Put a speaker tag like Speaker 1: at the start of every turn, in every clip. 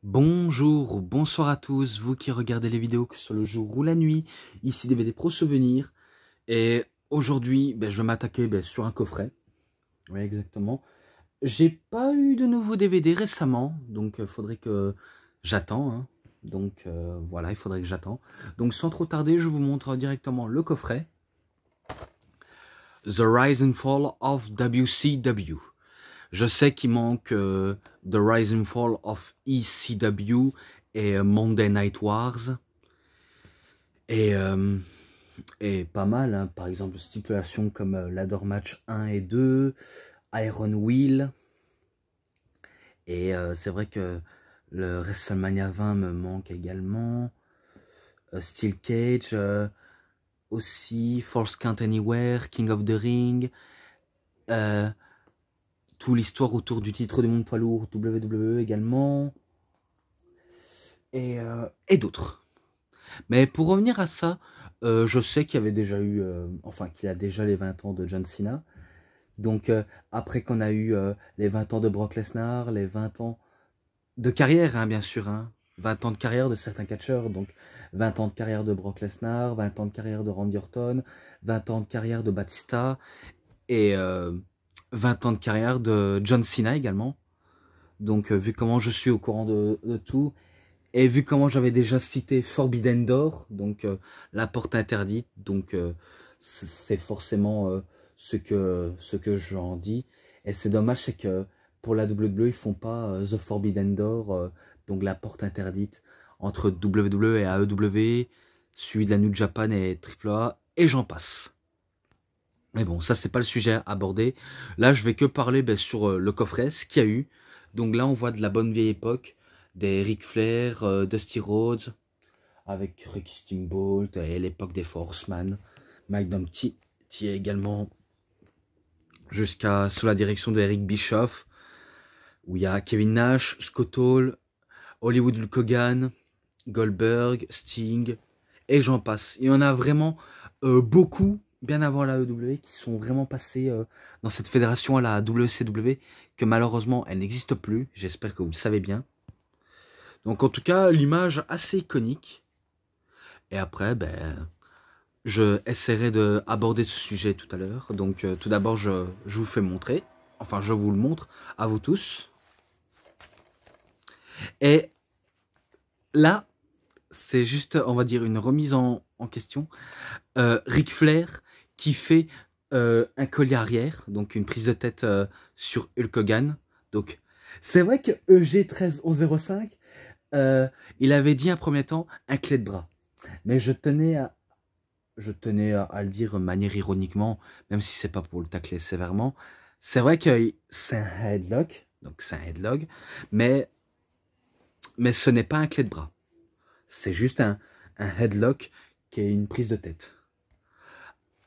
Speaker 1: Bonjour ou bonsoir à tous, vous qui regardez les vidéos que ce soit le jour ou la nuit, ici DVD Pro Souvenirs. Et aujourd'hui, je vais m'attaquer sur un coffret. Oui, exactement. J'ai pas eu de nouveaux DVD récemment, donc il faudrait que j'attends. Hein. Donc voilà, il faudrait que j'attends. Donc sans trop tarder, je vous montre directement le coffret. The Rise and Fall of WCW. Je sais qu'il manque The Rise and Fall of ECW et Monday Night Wars. Et pas mal, hein. Par exemple, stipulations comme Ladder Match 1 et 2, Iron Will. Et c'est vrai que le WrestleMania 20 me manque également. Steel Cage, aussi, False Count Anywhere, King of the Ring. Toute l'histoire autour du titre du monde poids lourd, WWE également. Et d'autres. Mais pour revenir à ça, je sais qu'il y avait déjà eu, enfin qu'il y a déjà les 20 ans de John Cena. Donc après qu'on a eu les 20 ans de Brock Lesnar, les 20 ans de carrière, hein, bien sûr, hein, 20 ans de carrière de certains catcheurs, donc 20 ans de carrière de Brock Lesnar, 20 ans de carrière de Randy Orton, 20 ans de carrière de Batista, et 20 ans de carrière de John Cena également. Donc vu comment je suis au courant de tout, et vu comment j'avais déjà cité Forbidden Door, donc la porte interdite, donc c'est forcément ce que j'en dis. Et c'est dommage, c'est que pour la WWE, ils font pas The Forbidden Door, donc la porte interdite, entre WWE et AEW, suivi de la New Japan et AAA, et j'en passe. Mais bon, ça c'est pas le sujet à aborder. Là, je vais que parler sur le coffret, ce qu'il y a eu. Donc là, on voit de la bonne vieille époque, des Ric Flair, Dusty Rhodes, avec Ricky Steamboat et l'époque des Horsemen, Mike Dumpty également, jusqu'à sous la direction de Eric Bischoff, où il y a Kevin Nash, Scott Hall, Hollywood Hulk Hogan, Goldberg, Sting, et j'en passe. Il y en a vraiment beaucoup, bien avant la AEW, qui sont vraiment passés dans cette fédération à la WCW, que malheureusement, elle n'existe plus. J'espère que vous le savez bien. Donc en tout cas, l'image assez iconique. Et après, je essaierai d'aborder ce sujet tout à l'heure. Donc tout d'abord, je vous fais montrer. Enfin, je vous le montre à vous tous. Et là, c'est juste, on va dire, une remise en question. Ric Flair qui fait un collier arrière, donc une prise de tête sur Hulk Hogan. Donc, c'est vrai que EG13105, il avait dit un premier temps un clé de bras. Mais je tenais à le dire de manière ironiquement, même si c'est pas pour le tacler sévèrement. C'est vrai que c'est un headlock, donc c'est un headlock, mais ce n'est pas un clé de bras. C'est juste un headlock qui est une prise de tête.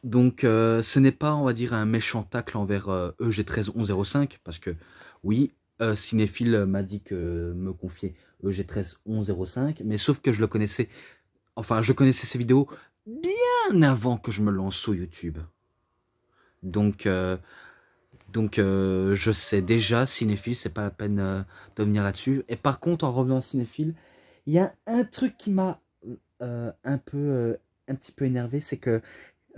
Speaker 1: Donc ce n'est pas, on va dire, un méchant tacle envers EG13105, parce que oui, Cinéphile m'a dit que me confier EG13105, mais sauf que je le connaissais, enfin je connaissais ses vidéos bien avant que je me lance sur YouTube. Donc je sais déjà, Cinéphile, c'est pas la peine de venir là-dessus. Et par contre, en revenant à Cinéphile, il y a un truc qui m'a un petit peu énervé, c'est que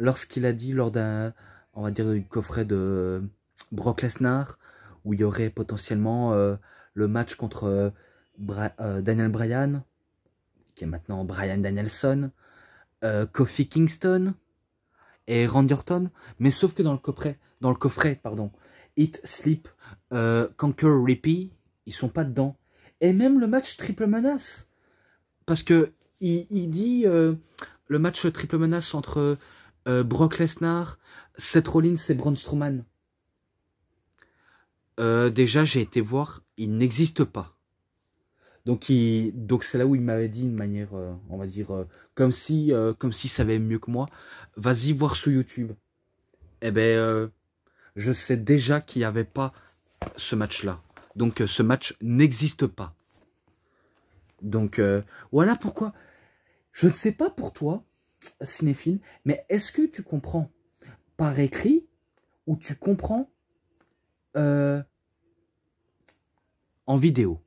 Speaker 1: lorsqu'il a dit lors d'un, on va dire, du coffret de Brock Lesnar, où il y aurait potentiellement le match contre Daniel Bryan, qui est maintenant Bryan Danielson, Kofi Kingston et Randy Orton, mais sauf que dans le coffret, pardon, Eat, Sleep, Conquer, Repeat, ils sont pas dedans. Et même le match Triple Menace, parce que il dit le match Triple Menace entre Brock Lesnar, Seth Rollins et Braun Strowman. Déjà, j'ai été voir, il n'existe pas. Donc c'est là où il m'avait dit, une manière, on va dire, comme s'il savait mieux que moi, vas-y voir sur YouTube. Eh ben, je sais déjà qu'il n'y avait pas ce match-là. Donc ce match n'existe pas. Donc voilà pourquoi. Je ne sais pas pour toi, cinéphile, mais est-ce que tu comprends par écrit ou tu comprends en vidéo?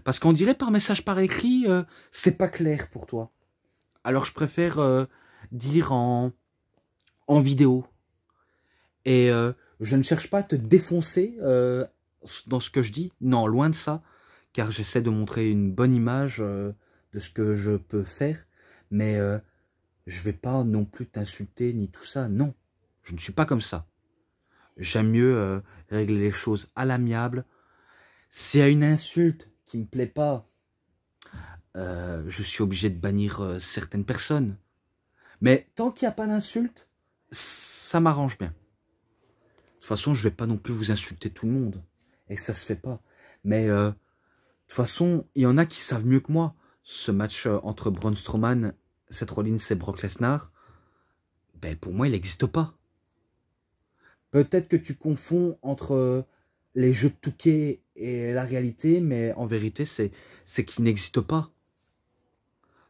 Speaker 1: Parce qu'on dirait par message par écrit, c'est pas clair pour toi. Alors je préfère dire en vidéo. Et je ne cherche pas à te défoncer dans ce que je dis. Non, loin de ça. Car j'essaie de montrer une bonne image de ce que je peux faire. Mais je vais pas non plus t'insulter ni tout ça. Non, je ne suis pas comme ça. J'aime mieux régler les choses à l'amiable. S'il y a une insulte qui me plaît pas, je suis obligé de bannir certaines personnes. Mais tant qu'il n'y a pas d'insulte, ça m'arrange bien. De toute façon, je vais pas non plus vous insulter tout le monde. Et ça se fait pas. Mais de toute façon, il y en a qui savent mieux que moi. Ce match entre Braun Strowman, Seth Rollins et Brock Lesnar, ben pour moi, il n'existe pas. Peut-être que tu confonds entre les jeux de Touquet et la réalité, mais en vérité, c'est qu'il n'existe pas.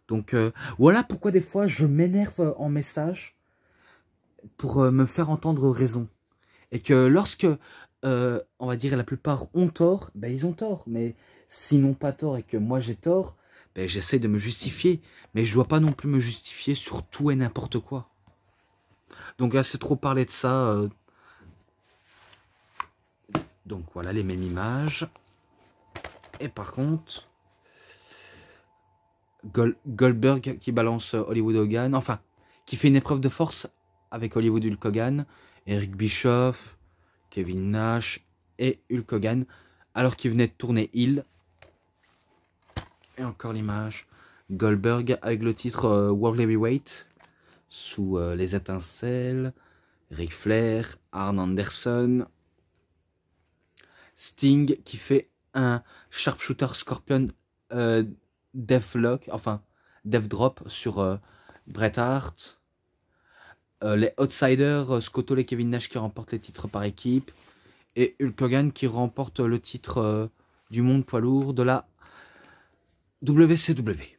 Speaker 1: Donc voilà pourquoi des fois je m'énerve en message pour me faire entendre raison. Et que lorsque, on va dire, la plupart ont tort, ben ils ont tort. Mais s'ils n'ont pas tort et que moi j'ai tort, ben j'essaie de me justifier. Mais je dois pas non plus me justifier sur tout et n'importe quoi. Donc assez trop parler de ça. Donc voilà les mêmes images. Et par contre, Goldberg qui balance Hollywood Hogan. Enfin, qui fait une épreuve de force avec Hollywood Hulk Hogan. Eric Bischoff, Kevin Nash et Hulk Hogan. Alors qu'il venait de tourner heel. Et encore l'image. Goldberg avec le titre World Heavyweight. Sous les étincelles. Ric Flair, Arn Anderson. Sting qui fait un Sharpshooter Scorpion Deathlock, enfin Death Drop sur Bret Hart. Les Outsiders, Scott Hall et Kevin Nash qui remportent les titres par équipe. Et Hulk Hogan qui remporte le titre du monde poids lourd de la WCW.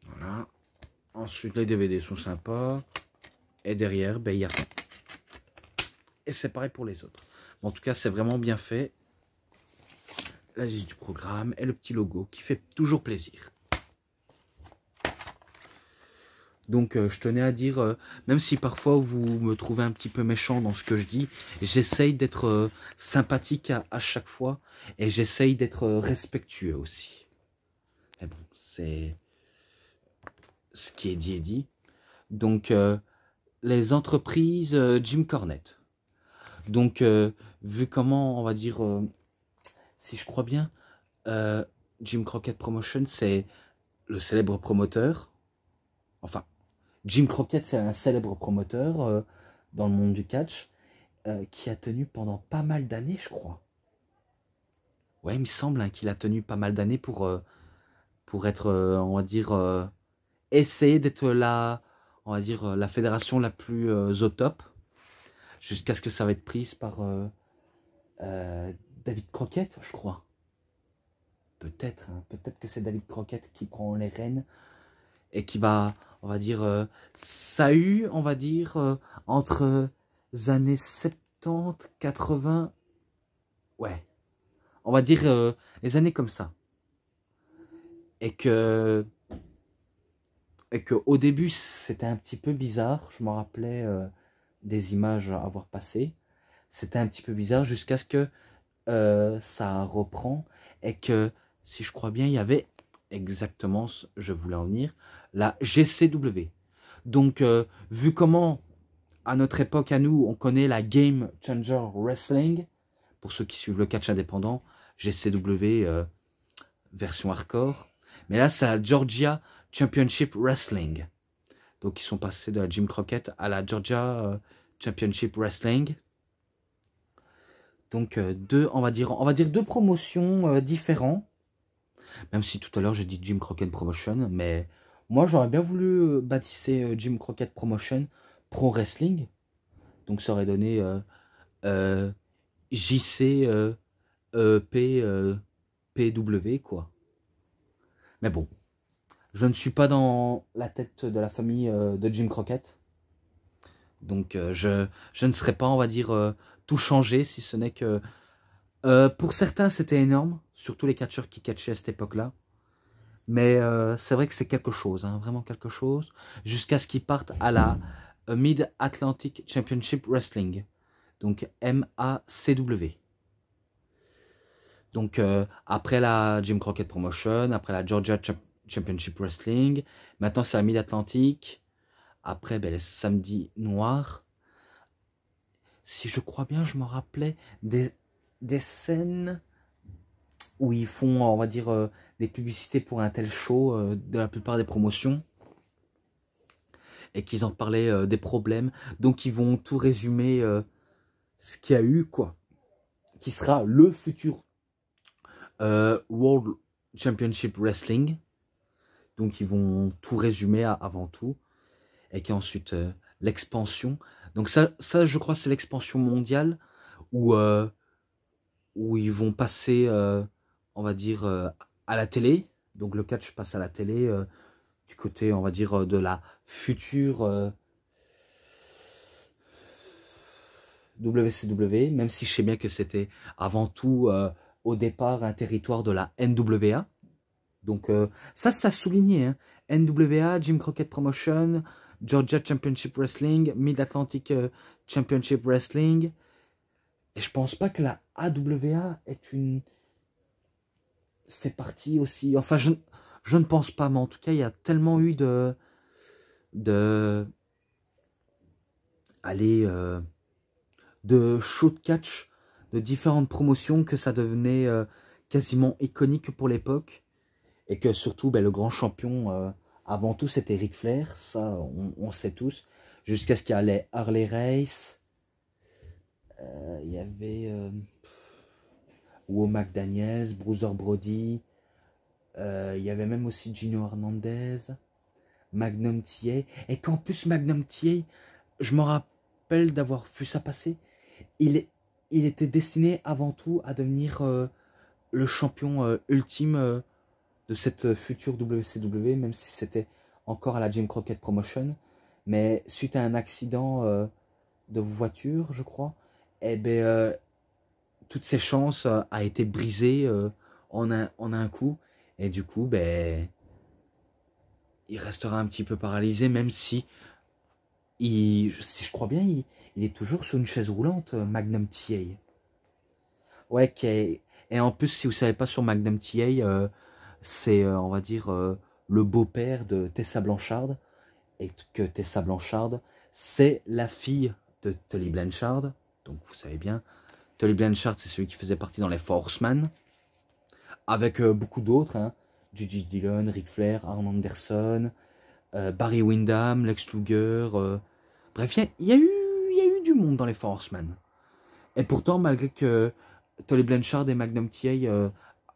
Speaker 1: Voilà. Ensuite, les DVD sont sympas. Et derrière, ben, il y a rien. Et c'est pareil pour les autres. Bon, en tout cas, c'est vraiment bien fait. La liste du programme et le petit logo qui fait toujours plaisir. Donc je tenais à dire, même si parfois vous me trouvez un petit peu méchant dans ce que je dis, j'essaye d'être sympathique à chaque fois et j'essaye d'être respectueux aussi. Mais bon, c'est ce qui est dit est dit. Donc les entreprises Jim Cornette. Donc vu comment, on va dire, si je crois bien, Jim Crockett Promotion, c'est le célèbre promoteur. Enfin, Jim Crockett, c'est un célèbre promoteur dans le monde du catch qui a tenu pendant pas mal d'années, je crois. Ouais, il me semble hein, qu'il a tenu pas mal d'années pour être, on va dire, essayer d'être on va dire, la fédération la plus au top, jusqu'à ce que ça va être prise par David Crockett, je crois. Peut-être, hein, peut-être que c'est David Crockett qui prend les rênes et qui va, on va dire, ça a eu, on va dire, entre les années 70, 80, ouais, on va dire les années comme ça. Et que au début, c'était un petit peu bizarre, je me rappelais des images à avoir passées, c'était un petit peu bizarre jusqu'à ce que ça reprend et que, si je crois bien, il y avait exactement, je voulais en venir, la GCW. Donc, vu comment, à notre époque, à nous, on connaît la Game Changer Wrestling, pour ceux qui suivent le catch indépendant, GCW version hardcore, mais là, c'est la Georgia Championship Wrestling. Donc, ils sont passés de la Jim Crockett à la Georgia Championship Wrestling. Donc, on va dire deux promotions différentes. Même si tout à l'heure j'ai dit Jim Crockett Promotion, mais moi j'aurais bien voulu baptiser Jim Crockett Promotion Pro Wrestling. Donc ça aurait donné JC PW quoi. Mais bon, je ne suis pas dans la tête de la famille de Jim Crockett. Donc je ne serais pas, on va dire, tout changé, si ce n'est que Pour certains, c'était énorme, surtout les catcheurs qui catchaient à cette époque-là. Mais c'est vrai que c'est quelque chose, hein, vraiment quelque chose, jusqu'à ce qu'ils partent à la Mid-Atlantic Championship Wrestling, donc MACW. Donc après la Jim Crockett Promotion, après la Georgia Championship Wrestling, maintenant c'est la Mid-Atlantic, après ben, les samedis noirs. Si je crois bien, je me rappelais des scènes où ils font, on va dire, des publicités pour un tel show de la plupart des promotions. Et qu'ils en parlaient des problèmes. Donc ils vont tout résumer ce qu'il y a eu, quoi. Qui sera le futur World Championship Wrestling. Donc ils vont tout résumer avant tout. Et qu'ensuite l'expansion. Donc ça je crois c'est l'expansion mondiale où ils vont passer, on va dire, à la télé. Donc le catch passe à la télé du côté, on va dire, de la future WCW, même si je sais bien que c'était avant tout, au départ, un territoire de la NWA. Donc ça soulignait, hein. NWA, Jim Crockett Promotion, Georgia Championship Wrestling, Mid-Atlantic Championship Wrestling. Et je pense pas que la AWA fait partie aussi. Enfin, je ne pense pas, mais en tout cas, il y a tellement eu allez, de show de catch de différentes promotions que ça devenait quasiment iconique pour l'époque. Et que surtout, ben, le grand champion, avant tout, c'était Ric Flair. Ça, on sait tous. Jusqu'à ce qu'il y ait les Harley Race. Il y avait Womack Daniels, Bruiser Brody. Il y avait même aussi Gino Hernandez. Magnum TA. Et qu'en plus, Magnum TA, je me rappelle d'avoir vu ça passer. Il était destiné avant tout à devenir le champion ultime de cette future WCW, même si c'était encore à la Jim Crockett Promotion. Mais suite à un accident de voiture, je crois, eh ben, toutes ses chances a été brisées en un coup. Et du coup, ben, il restera un petit peu paralysé, même si, si je crois bien, il est toujours sur une chaise roulante, Magnum TA. Ouais, et en plus, si vous ne savez pas sur Magnum TA, c'est, on va dire, le beau-père de Tessa Blanchard. Et que Tessa Blanchard, c'est la fille de Tully Blanchard. Donc vous savez bien, Tully Blanchard, c'est celui qui faisait partie dans les Four Horsemen. Avec beaucoup d'autres, hein. Gigi Dillon, Ric Flair, Arn Anderson, Barry Windham, Lex Luger. Bref, il y a eu du monde dans les Four Horsemen. Et pourtant, malgré que Tully Blanchard et Magnum TA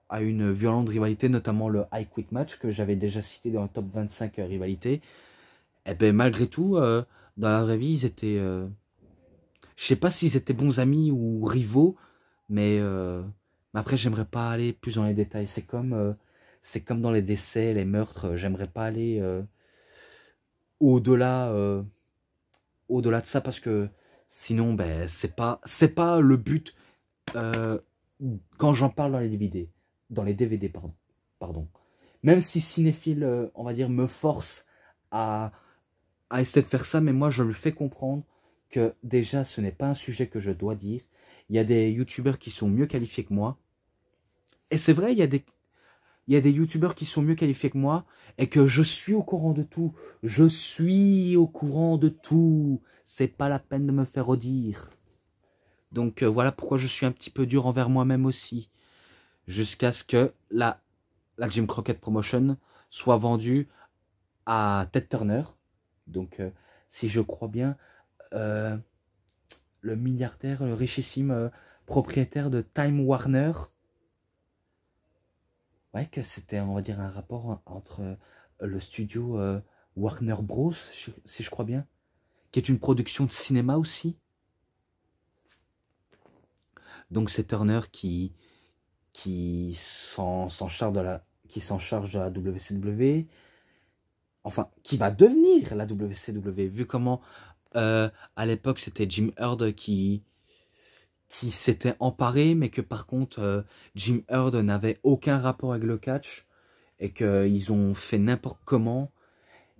Speaker 1: a une violente rivalité, notamment le High Quick Match que j'avais déjà cité dans le top 25 rivalités, et ben malgré tout, dans la vraie vie, ils étaient, je sais pas s'ils étaient bons amis ou rivaux, mais après j'aimerais pas aller plus dans les détails. C'est comme dans les décès, les meurtres. J'aimerais pas aller au-delà, au-delà de ça parce que sinon, ben c'est pas le but. euh, Quand j'en parle dans les DVD, pardon. Même si cinéphile, on va dire, me force à essayer de faire ça, mais moi je le fais comprendre que déjà ce n'est pas un sujet que je dois dire. Il y a des youtubeurs qui sont mieux qualifiés que moi. Et c'est vrai, il y a des youtubeurs qui sont mieux qualifiés que moi et que je suis au courant de tout. Je suis au courant de tout. C'est pas la peine de me faire redire. Donc voilà pourquoi je suis un petit peu dur envers moi-même aussi. Jusqu'à ce que la Jim Crockett Promotion soit vendue à Ted Turner. Donc si je crois bien, le milliardaire, le richissime propriétaire de Time Warner. Ouais, que c'était, on va dire, un rapport entre le studio Warner Bros, si je crois bien, qui est une production de cinéma aussi. Donc c'est Turner qui s'en charge de la WCW, enfin, qui va devenir la WCW, vu comment à l'époque c'était Jim Herd qui s'était emparé, mais que par contre Jim Herd n'avait aucun rapport avec le catch et qu'ils ont fait n'importe comment.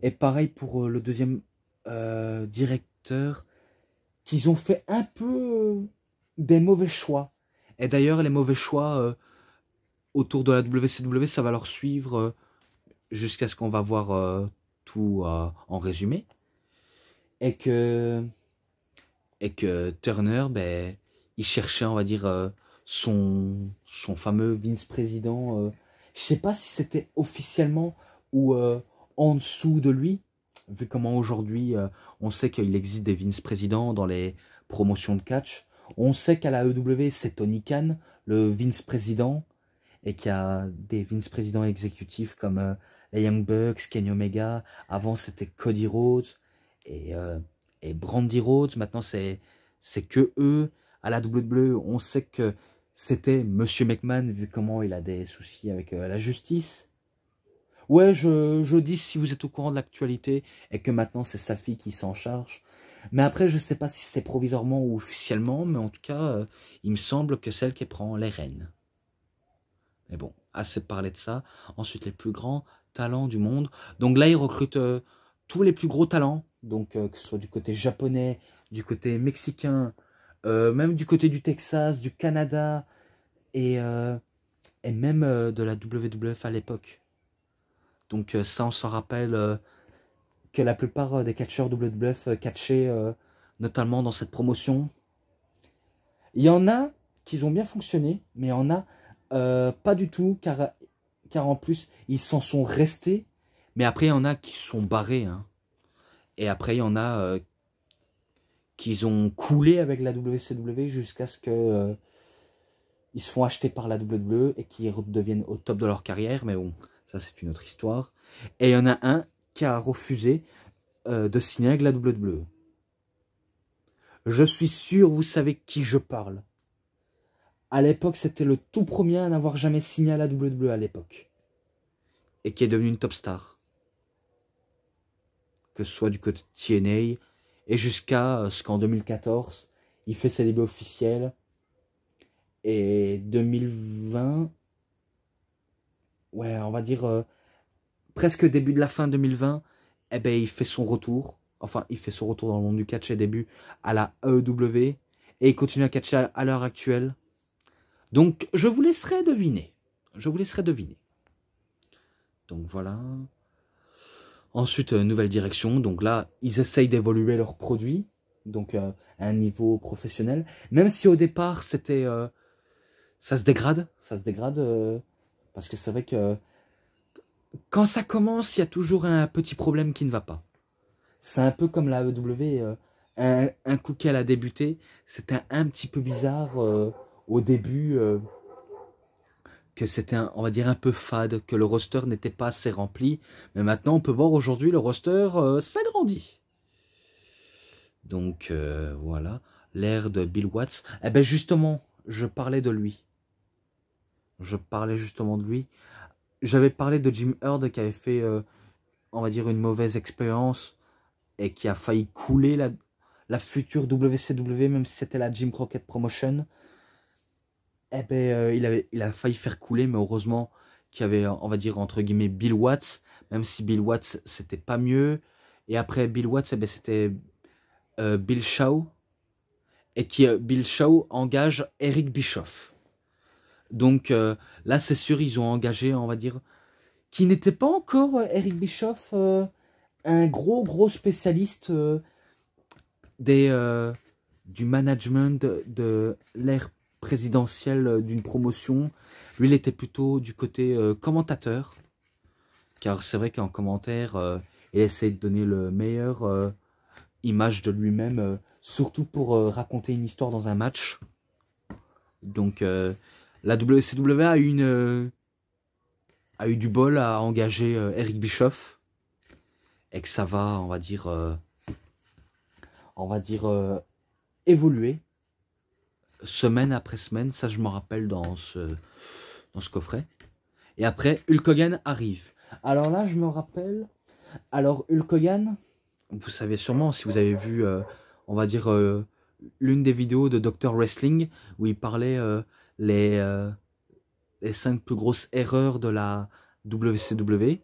Speaker 1: Et pareil pour le deuxième directeur, qu'ils ont fait un peu des mauvais choix. Et d'ailleurs, les mauvais choix autour de la WCW, ça va leur suivre jusqu'à ce qu'on va voir tout en résumé. Et que Turner, ben, il cherchait, on va dire, son fameux vice-président. Je sais pas si c'était officiellement ou en dessous de lui, vu comment aujourd'hui on sait qu'il existe des vice-présidents dans les promotions de catch. On sait qu'à la EW, c'est Tony Khan, le vice-président, et qu'il y a des vice-présidents exécutifs comme les Young Bucks, Kenny Omega. Avant, c'était Cody Rhodes et Brandy Rhodes. Maintenant, c'est que eux. À la WWE, on sait que c'était Monsieur McMahon, vu comment il a des soucis avec la justice. Ouais, je dis si vous êtes au courant de l'actualité et que maintenant c'est sa fille qui s'en charge. Mais après, je sais pas si c'est provisoirement ou officiellement, mais en tout cas, il me semble que c'est elle qui prend les rênes. Mais bon, assez parlé de ça. Ensuite, les plus grands talents du monde. Donc là, ils recrutent tous les plus gros talents. Donc, que ce soit du côté japonais, du côté mexicain, même du côté du Texas, du Canada, et même de la WWF à l'époque. Donc ça, on s'en rappelle que la plupart des catcheurs WWF catchaient notamment dans cette promotion. Il y en a qui ont bien fonctionné, mais il y en a pas du tout, car en plus, ils s'en sont restés. Mais après, il y en a qui sont barrés. Hein. Et après, il y en a qui ont coulé avec la WCW jusqu'à ce que ils se font acheter par la WWE et qu'ils redeviennent au top de leur carrière. Mais bon, ça c'est une autre histoire. Et il y en a un qui a refusé de signer avec la WWE. Je suis sûr, vous savez qui je parle. À l'époque, c'était le tout premier à n'avoir jamais signé à la WWE à l'époque. Et qui est devenu une top star. Que ce soit du côté de TNA et jusqu'à ce qu'en 2014, il fait ses débuts officiels. Et 2020, ouais, on va dire presque début de la fin 2020, eh ben, il fait son retour. Enfin, il fait son retour dans le monde du catch et début à la AEW. Et il continue à catcher à l'heure actuelle. Donc, je vous laisserai deviner. Je vous laisserai deviner. Donc, voilà. Ensuite, nouvelle direction. Donc là, ils essayent d'évoluer leurs produits. Donc, à un niveau professionnel. Même si au départ, c'était... ça se dégrade. Ça se dégrade. Parce que c'est vrai que... Quand ça commence, il y a toujours un petit problème qui ne va pas. C'est un peu comme la AEW. Un coup qu'elle a débuté, c'était un petit peu bizarre au début. Que c'était, on va dire, un peu fade, que le roster n'était pas assez rempli. Mais maintenant, on peut voir aujourd'hui, le roster s'agrandit. Donc, voilà. L'ère de Bill Watts. Eh bien, justement, je parlais de lui. Je parlais justement de lui. J'avais parlé de Jim Herd qui avait fait, on va dire, une mauvaise expérience et qui a failli couler la future WCW, même si c'était la Jim Crockett Promotion. Eh ben, il a failli faire couler, mais heureusement qu'il y avait, on va dire, entre guillemets, Bill Watts, même si Bill Watts, c'était pas mieux. Et après Bill Watts, eh ben, c'était Bill Shaw. Et Bill Shaw engage Eric Bischoff. Donc là, c'est sûr, ils ont engagé, on va dire, qui n'était pas encore Eric Bischoff, un gros spécialiste du management de l'ère présidentielle d'une promotion. Lui, il était plutôt du côté commentateur, car c'est vrai qu'en commentaire, il essaie de donner le meilleur image de lui-même, surtout pour raconter une histoire dans un match. Donc, la WCW a eu du bol à engager Eric Bischoff, et que ça va, on va dire, évoluer semaine après semaine. Ça, je m'en rappelle dans ce coffret. Et après, Hulk Hogan arrive. Alors là, je me rappelle. Alors, Hulk Hogan, vous savez sûrement, si vous avez vu, on va dire, l'une des vidéos de Dr Wrestling où il parlait les 5 plus grosses erreurs de la WCW.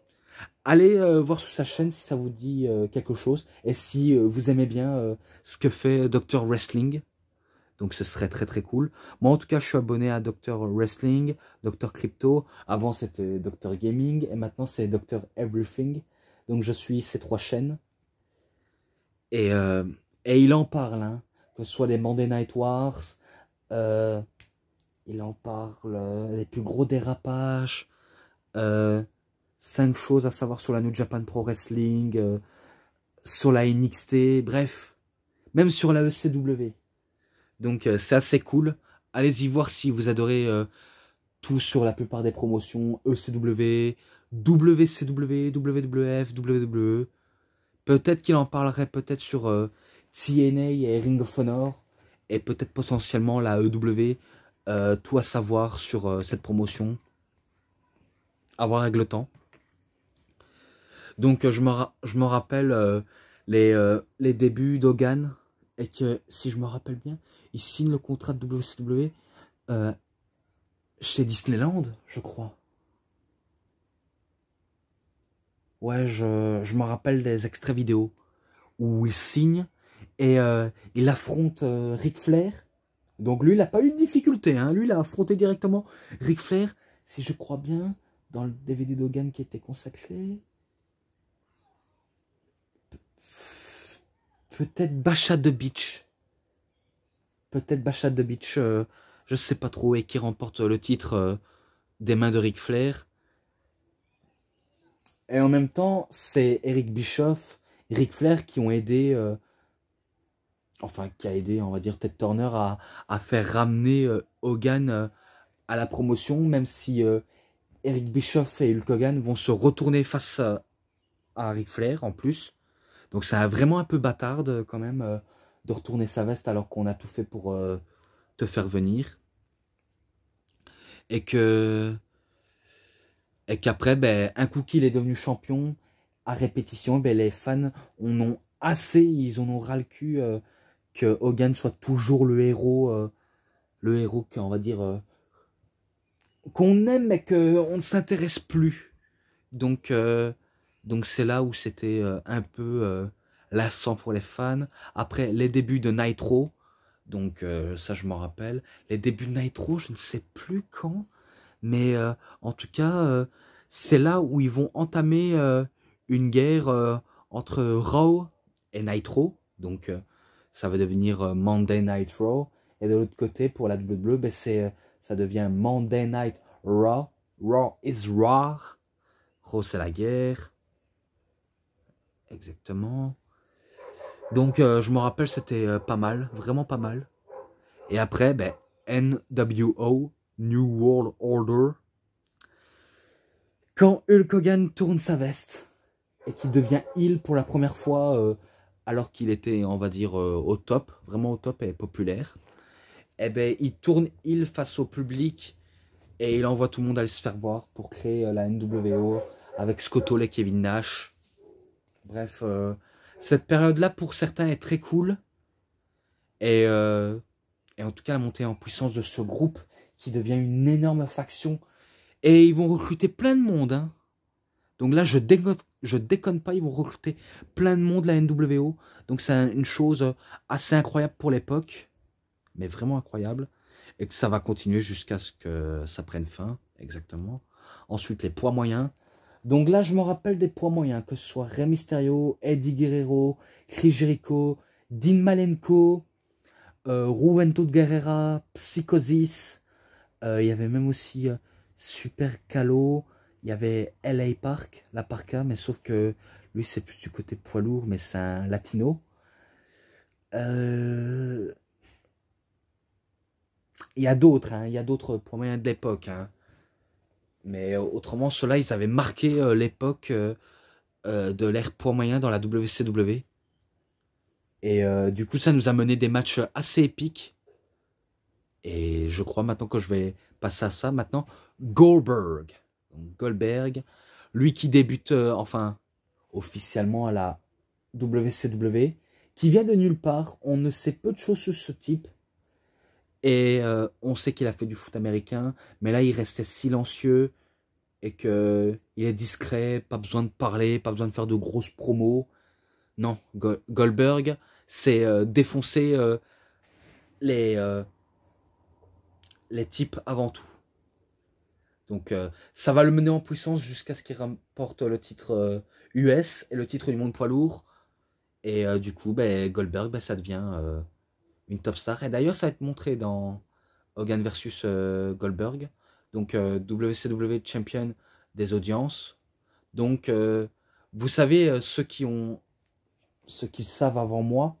Speaker 1: Allez voir sur sa chaîne si ça vous dit quelque chose et si vous aimez bien ce que fait Dr Wrestling. Donc ce serait très très cool. Moi en tout cas je suis abonné à Dr Wrestling, Dr Crypto. Avant c'était Dr Gaming et maintenant c'est Dr Everything. Donc je suis ces 3 chaînes. Et, il en parle, hein, que ce soit les Monday Night Wars, il en parle, les plus gros dérapages, 5 choses à savoir sur la New Japan Pro Wrestling, sur la NXT, bref, même sur la ECW. Donc c'est assez cool. Allez-y voir si vous adorez tout sur la plupart des promotions, ECW, WCW, WWF, WWE. Peut-être qu'il en parlerait peut-être sur TNA et Ring of Honor, et peut-être potentiellement la EW, tout à savoir sur cette promotion. À voir avec le temps. Donc je me rappelle les débuts d'Hogan, et que si je me rappelle bien, il signe le contrat de WCW chez Disneyland, je crois. Ouais, je me rappelle des extraits vidéo où il signe et il affronte Ric Flair. Donc lui, il n'a pas eu de difficulté, hein. Lui, il a affronté directement Ric Flair, si je crois bien, dans le DVD d'Hogan qui était consacré. Peut-être Bachat de Beach. Peut-être Bachat de Beach, je sais pas trop, et qui remporte le titre des mains de Ric Flair. Et en même temps, c'est Eric Bischoff, Ric Flair qui ont aidé, enfin qui a aidé, on va dire, Ted Turner à faire ramener Hogan à la promotion, même si Eric Bischoff et Hulk Hogan vont se retourner face à Ric Flair en plus. Donc c'est vraiment un peu bâtarde quand même de retourner sa veste alors qu'on a tout fait pour te faire venir. Et qu'après, ben, un coup qu'il est devenu champion, à répétition, ben, les fans en ont assez, ils en ont ras le cul que Hogan soit toujours le héros qu'on va dire, qu'on aime mais qu'on ne s'intéresse plus. Donc c'est là où c'était un peu lassant pour les fans. Après, les débuts de Nitro, donc ça je m'en rappelle. Les débuts de Nitro, je ne sais plus quand, mais en tout cas, c'est là où ils vont entamer une guerre entre Raw et Nitro. Donc ça va devenir Monday Night Raw. Et de l'autre côté, pour la WWE, ben, ça devient Monday Night Raw. Raw is Raw. Raw, c'est la guerre. Exactement. Donc, je me rappelle, c'était pas mal. Vraiment pas mal. Et après, ben, NWO, New World Order. Quand Hulk Hogan tourne sa veste et qu'il devient heel pour la première fois, alors qu'il était, on va dire, au top, vraiment au top et populaire, eh ben, il tourne heel face au public et il envoie tout le monde aller se faire voir pour créer la NWO avec Scott Hall et Kevin Nash. Bref, cette période-là, pour certains, est très cool. Et en tout cas, la montée en puissance de ce groupe qui devient une énorme faction. Et ils vont recruter plein de monde. Hein. Donc là, je déconne pas, ils vont recruter plein de monde, la NWO. Donc c'est une chose assez incroyable pour l'époque. Mais vraiment incroyable. Et que ça va continuer jusqu'à ce que ça prenne fin. Exactement. Ensuite, les poids moyens. Donc là, je me rappelle des poids moyens. Que ce soit Rey Mysterio, Eddie Guerrero, Chris Jericho, Dean Malenko, Rubento de Guerrera, Psychosis. Il y avait même aussi Super Calo. Il y avait LA Park, la Parka, mais sauf que lui, c'est plus du côté poids lourd, mais c'est un latino. Il y a d'autres, hein, il y a d'autres poids moyens de l'époque. Hein. Mais autrement, ceux-là, ils avaient marqué l'époque de l'ère poids moyen dans la WCW. Et du coup, ça nous a mené des matchs assez épiques. Et je crois maintenant que je vais passer à ça. Maintenant, Goldberg. Donc, Goldberg, lui qui débute, enfin, officiellement à la WCW, qui vient de nulle part. On ne sait peu de choses sur ce type. Et on sait qu'il a fait du foot américain, mais là il restait silencieux et qu'il est discret, pas besoin de parler, pas besoin de faire de grosses promos. Non, Goldberg, c'est défoncer les types avant tout. Donc ça va le mener en puissance jusqu'à ce qu'il remporte le titre US et le titre du monde poids lourd. Et du coup, Goldberg, ça devient une top star. Et d'ailleurs, ça va être montré dans Hogan versus Goldberg. Donc WCW Champion des audiences. Donc vous savez, ceux qui savent avant moi,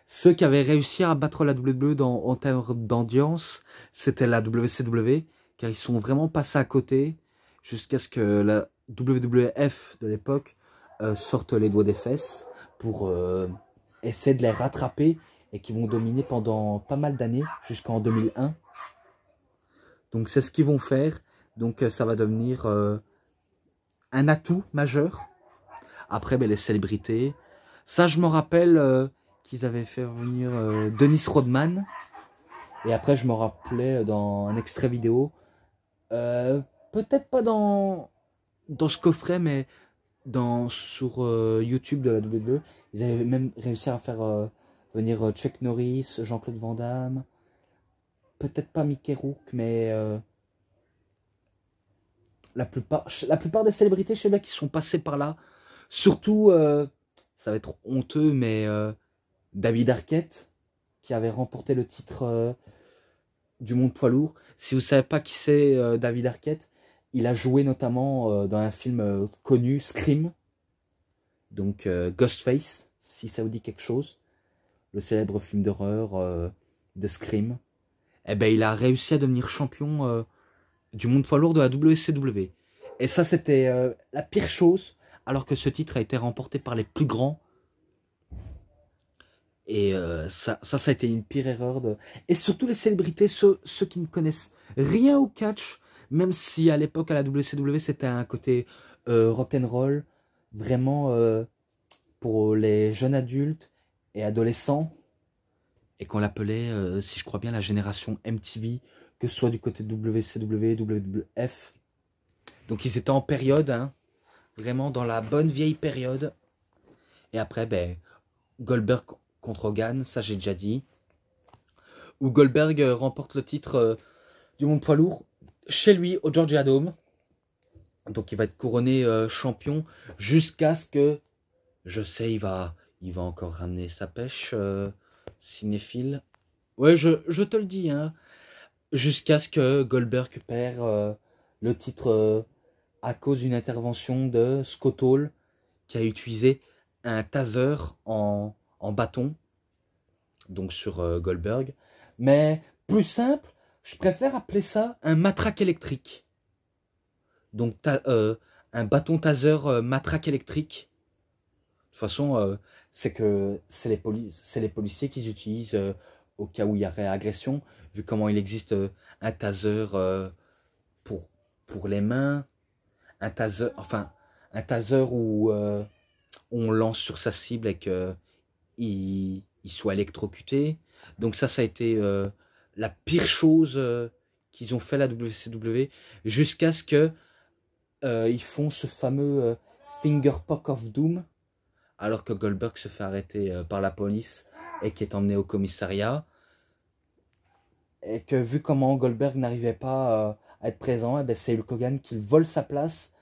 Speaker 1: ceux qui avaient réussi à battre la WWE en termes d'audience, c'était la WCW, car ils sont vraiment passés à côté jusqu'à ce que la WWF de l'époque sorte les doigts des fesses pour essayer de les rattraper et qui vont dominer pendant pas mal d'années jusqu'en 2001. Donc c'est ce qu'ils vont faire. Donc ça va devenir un atout majeur. Après, les célébrités. Ça, je m'en rappelle qu'ils avaient fait venir Dennis Rodman. Et après, je me rappelais dans un extrait vidéo. Peut-être pas dans ce coffret, mais sur YouTube de la WWE. Ils avaient même réussi à faire venir Chuck Norris, Jean-Claude Van Damme. Peut-être pas Mickey Rourke, mais la plupart des célébrités, je sais bien, qui sont passées par là. Surtout, ça va être honteux, mais David Arquette, qui avait remporté le titre du monde poids lourd. Si vous ne savez pas qui c'est David Arquette, il a joué notamment dans un film connu, Scream. Donc Ghostface, si ça vous dit quelque chose. Le célèbre film d'horreur de Scream. Eh ben, il a réussi à devenir champion du monde poids lourd de la WCW. Et ça, c'était la pire chose, alors que ce titre a été remporté par les plus grands. Et ça a été une pire erreur. Et surtout les célébrités, ceux qui ne connaissent rien au catch, même si à l'époque à la WCW c'était un côté rock'n'roll, vraiment pour les jeunes adultes et adolescents, et qu'on l'appelait, si je crois bien, la génération MTV, que ce soit du côté de WCW, WWF. Donc ils étaient en période, hein, vraiment dans la bonne vieille période. Et après, Goldberg contre Hogan, ça j'ai déjà dit. Où Goldberg remporte le titre du monde poids lourd chez lui au Georgia Dome. Donc il va être couronné champion jusqu'à ce que, je sais, il va encore ramener sa pêche, cinéphile. Ouais, je te le dis, hein. Jusqu'à ce que Goldberg perd le titre à cause d'une intervention de Scott Hall qui a utilisé un taser en bâton, donc sur Goldberg. Mais plus simple, je préfère appeler ça un matraque électrique. Donc un bâton taser matraque électrique. De toute façon, c'est les policiers qui utilisent au cas où il y aurait agression, vu comment il existe un taser pour les mains, un taser où on lance sur sa cible et qu'il soit électrocuté. Donc ça a été la pire chose qu'ils ont fait à la WCW, jusqu'à ce que ils font ce fameux Finger Poke of Doom, alors que Goldberg se fait arrêter par la police et qui est emmené au commissariat. Et que vu comment Goldberg n'arrivait pas à être présent, c'est Hulk Hogan qui vole sa place.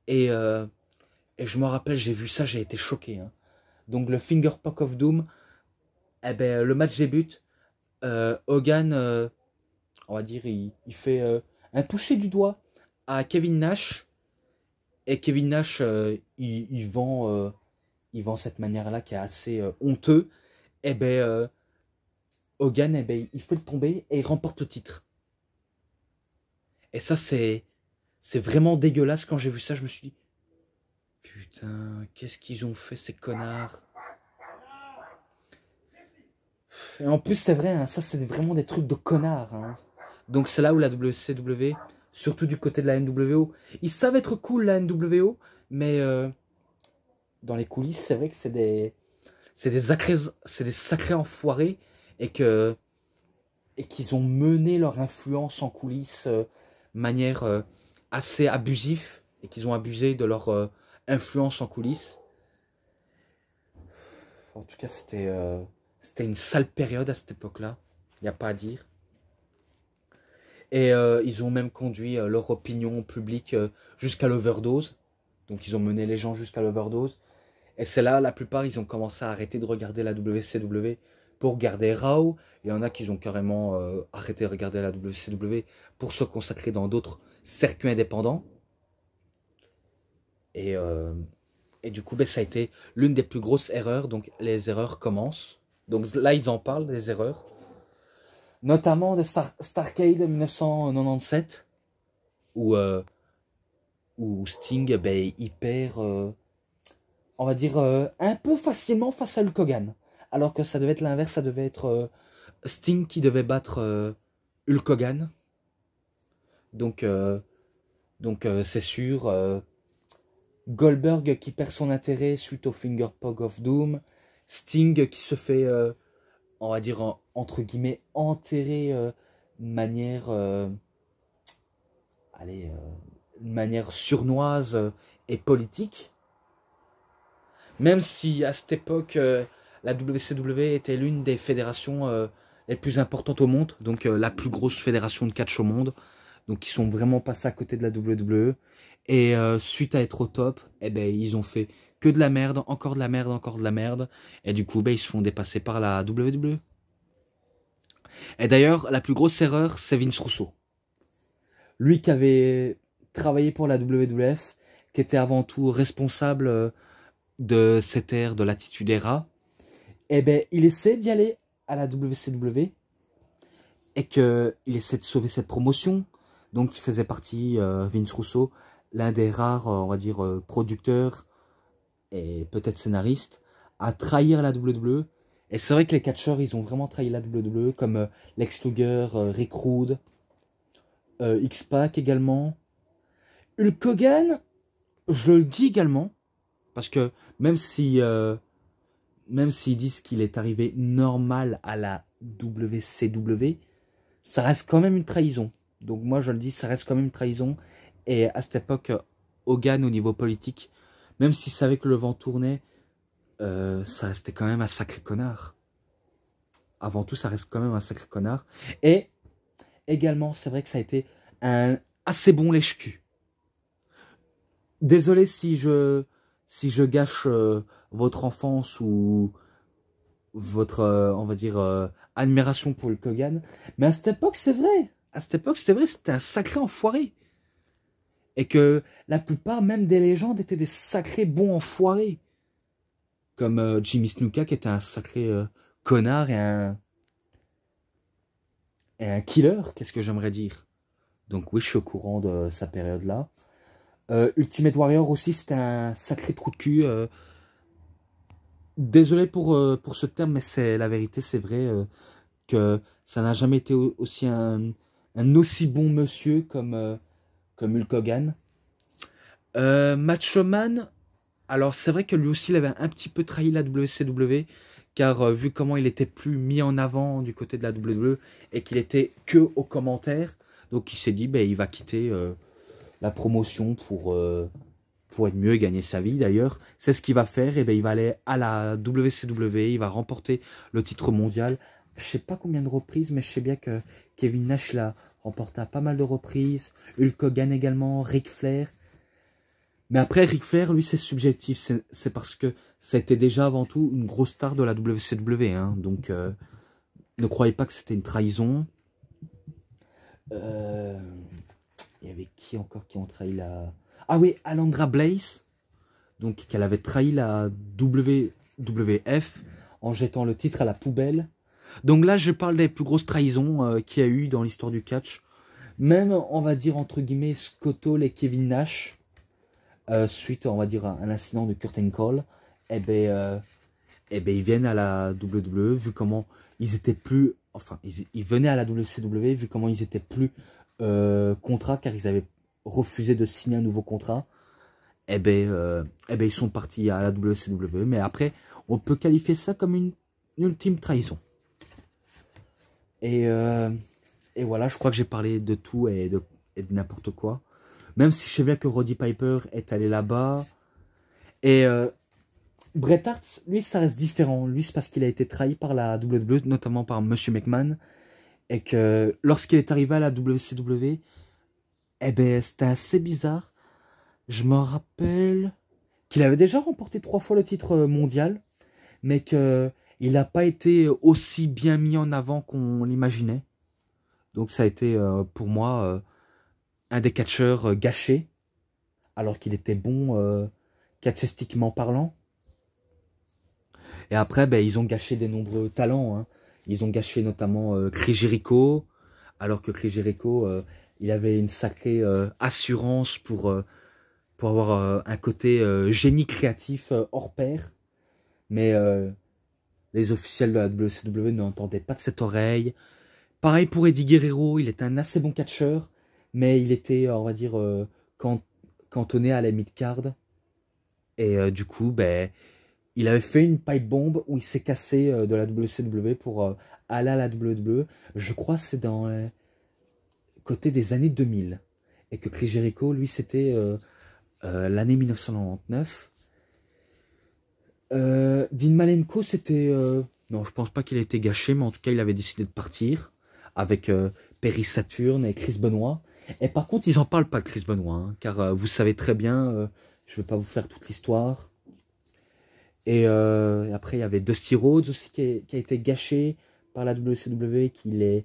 Speaker 1: Et je me rappelle, j'ai vu ça, j'ai été choqué. Hein. Donc le Finger Poke of Doom, le match débute. Hogan, on va dire, il fait un toucher du doigt à Kevin Nash. Et Kevin Nash, il vend cette manière-là qui est assez honteux. Hogan, il fait le tomber et il remporte le titre. Et ça, c'est vraiment dégueulasse. Quand j'ai vu ça, je me suis dit, putain, qu'est-ce qu'ils ont fait, ces connards? Et en plus, c'est vrai, hein, ça, c'est vraiment des trucs de connards. Hein. Donc, c'est là où la WCW, surtout du côté de la NWO, ils savent être cool, la NWO, mais dans les coulisses, c'est vrai que c'est c'est des sacrés enfoirés et qu'ils ont mené leur influence en coulisses de manière assez abusive et qu'ils ont abusé de leur influence en coulisses. En tout cas, c'était une sale période à cette époque-là, il n'y a pas à dire. Et ils ont même conduit leur opinion publique jusqu'à l'overdose. Donc ils ont mené les gens jusqu'à l'overdose. Et c'est là, la plupart, ils ont commencé à arrêter de regarder la WCW pour regarder Raw. Il y en a qui ont carrément arrêté de regarder la WCW pour se consacrer dans d'autres circuits indépendants. Et du coup, ben, ça a été l'une des plus grosses erreurs. Donc les erreurs commencent. Donc là, ils en parlent, des erreurs. Notamment de Starrcade 1997. Où Sting, ben, il perd... on va dire, un peu facilement face à Hulk Hogan. Alors que ça devait être l'inverse, ça devait être Sting qui devait battre Hulk Hogan. Donc c'est sûr, Goldberg qui perd son intérêt suite au Finger Pog of Doom. Sting qui se fait, on va dire, entre guillemets, enterrer de manière, allez, de manière surnoise et politique. Même si à cette époque, la WCW était l'une des fédérations les plus importantes au monde, donc la plus grosse fédération de catch au monde, donc ils sont vraiment passés à côté de la WWE, et suite à être au top, eh ben, ils ont fait que de la merde, encore de la merde, encore de la merde, et du coup ben, ils se font dépasser par la WWE. Et d'ailleurs, la plus grosse erreur, c'est Vince Russo. Lui qui avait travaillé pour la WWF, qui était avant tout responsable de cette ère de l'attitude era, eh ben, il essaie d'y aller à la WCW et qu'il essaie de sauver cette promotion. Donc, il faisait partie, Vince Russo, l'un des rares, on va dire, producteurs et peut-être scénaristes à trahir la WWE. Et c'est vrai que les catcheurs, ils ont vraiment trahi la WWE, comme Lex Luger, Rick Rude, X-Pac également. Hulk Hogan, je le dis également, parce que même si... même s'ils disent qu'il est arrivé normal à la WCW, ça reste quand même une trahison. Donc moi je le dis, ça reste quand même une trahison. Et à cette époque, Hogan au niveau politique, même s'il savait que le vent tournait, ça restait quand même un sacré connard. Avant tout, ça reste quand même un sacré connard. Et également, c'est vrai que ça a été un assez bon lèche-cul. Désolé si je gâche votre enfance ou votre, on va dire, admiration pour Hulk Hogan. Mais à cette époque, c'est vrai. À cette époque, c'est vrai, c'était un sacré enfoiré. Et que la plupart, même des légendes, étaient des sacrés bons enfoirés. Comme Jimmy Snuka, qui était un sacré connard et un killer, qu'est-ce que j'aimerais dire. Donc oui, je suis au courant de sa période-là. Ultimate Warrior aussi, c'était un sacré trou de cul. Désolé pour ce terme, mais c'est la vérité, c'est vrai que ça n'a jamais été aussi un aussi bon monsieur comme Hulk Hogan. Macho Man, alors c'est vrai que lui aussi il avait un petit peu trahi la WCW, car vu comment il était plus mis en avant du côté de la WWE et qu'il était que aux commentaires, donc il s'est dit ben, il va quitter la promotion pour être mieux et gagner sa vie. D'ailleurs, c'est ce qu'il va faire, et ben il va aller à la WCW, il va remporter le titre mondial. Je sais pas combien de reprises, mais je sais bien que Kevin Nash l'a remporté à pas mal de reprises, Hulk Hogan également, Ric Flair. Mais après, Ric Flair, lui, c'est subjectif, c'est parce que ça a été déjà avant tout une grosse star de la WCW, hein. Donc ne croyez pas que c'était une trahison. Il y avait qui encore qui ont trahi la... Ah oui, Alundra Blaze, donc qu'elle avait trahi la WWF en jetant le titre à la poubelle. Donc là, je parle des plus grosses trahisons qu'il y a eu dans l'histoire du catch. Même, on va dire, entre guillemets, Scott Hall et Kevin Nash, suite, on va dire, à un incident de Curtain Call, eh ben, ils viennent à la WWE, vu comment ils étaient plus... Enfin, ils venaient à la WCW, vu comment ils étaient plus contrats, car ils avaient refusé de signer un nouveau contrat. ils sont partis à la WCW. Mais après, on peut qualifier ça comme une ultime trahison. Et voilà, je crois que j'ai parlé de tout et de n'importe quoi. Même si je sais bien que Roddy Piper est allé là-bas. Et Bret Hart, lui, ça reste différent. Lui, c'est parce qu'il a été trahi par la WWE, notamment par Monsieur McMahon. Et que lorsqu'il est arrivé à la WCW, c'était assez bizarre. Je me rappelle qu'il avait déjà remporté 3 fois le titre mondial, mais qu'il n'a pas été aussi bien mis en avant qu'on l'imaginait. Donc ça a été pour moi un des catcheurs gâchés, alors qu'il était bon catchistiquement parlant. Et après, ils ont gâché des nombreux talents. Hein. Ils ont gâché notamment Chris Jericho, alors que Chris Jericho, il avait une sacrée assurance pour avoir un côté génie créatif hors pair. Mais les officiels de la WCW n'entendaient pas de cette oreille. Pareil pour Eddie Guerrero, il était un assez bon catcheur, mais il était, on va dire, cantonné à la mid-card. Et du coup, il avait fait une pipe bomb où il s'est cassé de la WCW pour aller à la WWE. Je crois que c'est dans les côté des années 2000. Et que Chris Jericho, lui, c'était l'année 1999. Dean Malenko, c'était... non, je pense pas qu'il ait été gâché, mais en tout cas, il avait décidé de partir avec Perry Saturn et Chris Benoit. Et par contre, ils en parlent pas de Chris Benoit, hein, car vous savez très bien, je vais pas vous faire toute l'histoire. Et après, il y avait Dusty Rhodes aussi qui a été gâché par la WCW, qui est,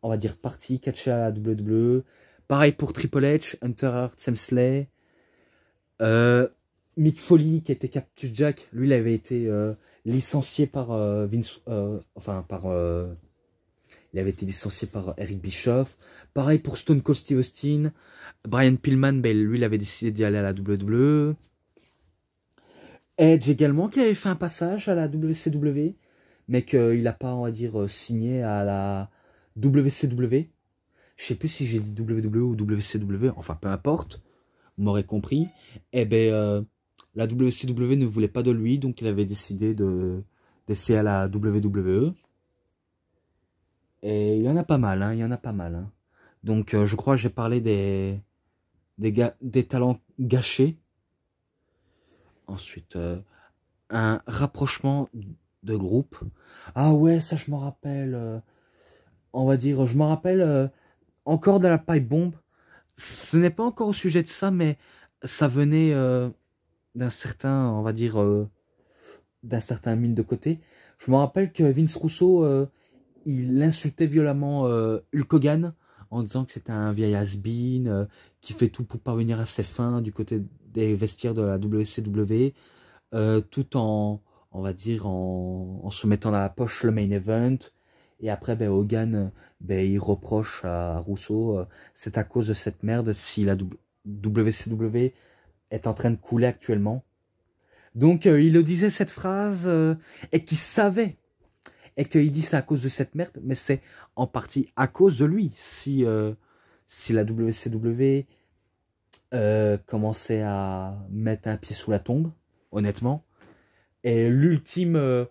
Speaker 1: on va dire, parti catché à la WWE. Pareil pour Triple H, Hunter Hart, Sam Slay. Mick Foley, qui était Cactus Jack, lui, il avait été licencié par Vince... il avait été licencié par Eric Bischoff. Pareil pour Stone Cold Steve Austin. Brian Pillman, lui, il avait décidé d'y aller à la WWE. Edge également, qui avait fait un passage à la WCW, mais qu'il n'a pas, on va dire, signé à la WCW. Je sais plus si j'ai dit WWE ou WCW, enfin peu importe, vous m'aurez compris. La WCW ne voulait pas de lui, donc il avait décidé d'essayer à la WWE. Et il y en a pas mal, hein, il y en a pas mal. Hein. Donc je crois que j'ai parlé des talents gâchés. Ensuite, un rapprochement de groupe. Ah ouais, ça je m'en rappelle. On va dire, je m'en rappelle encore de la pipe bomb. Ce n'est pas encore au sujet de ça, mais ça venait d'un certain, on va dire, d'un certain mine de côté. Je me rappelle que Vince Russo, il insultait violemment Hulk Hogan en disant que c'était un vieil has-been qui fait tout pour parvenir à ses fins du côté des vestiaires de la WCW, tout en, on va dire, en se mettant dans la poche le main event. Et après, Hogan, il reproche à Russo, c'est à cause de cette merde si la WCW est en train de couler actuellement. Donc, il le disait cette phrase, et qu'il savait, et qu'il dit c'est à cause de cette merde, mais c'est en partie à cause de lui. Si la WCW commençait à mettre un pied sous la tombe, honnêtement, et l'ultime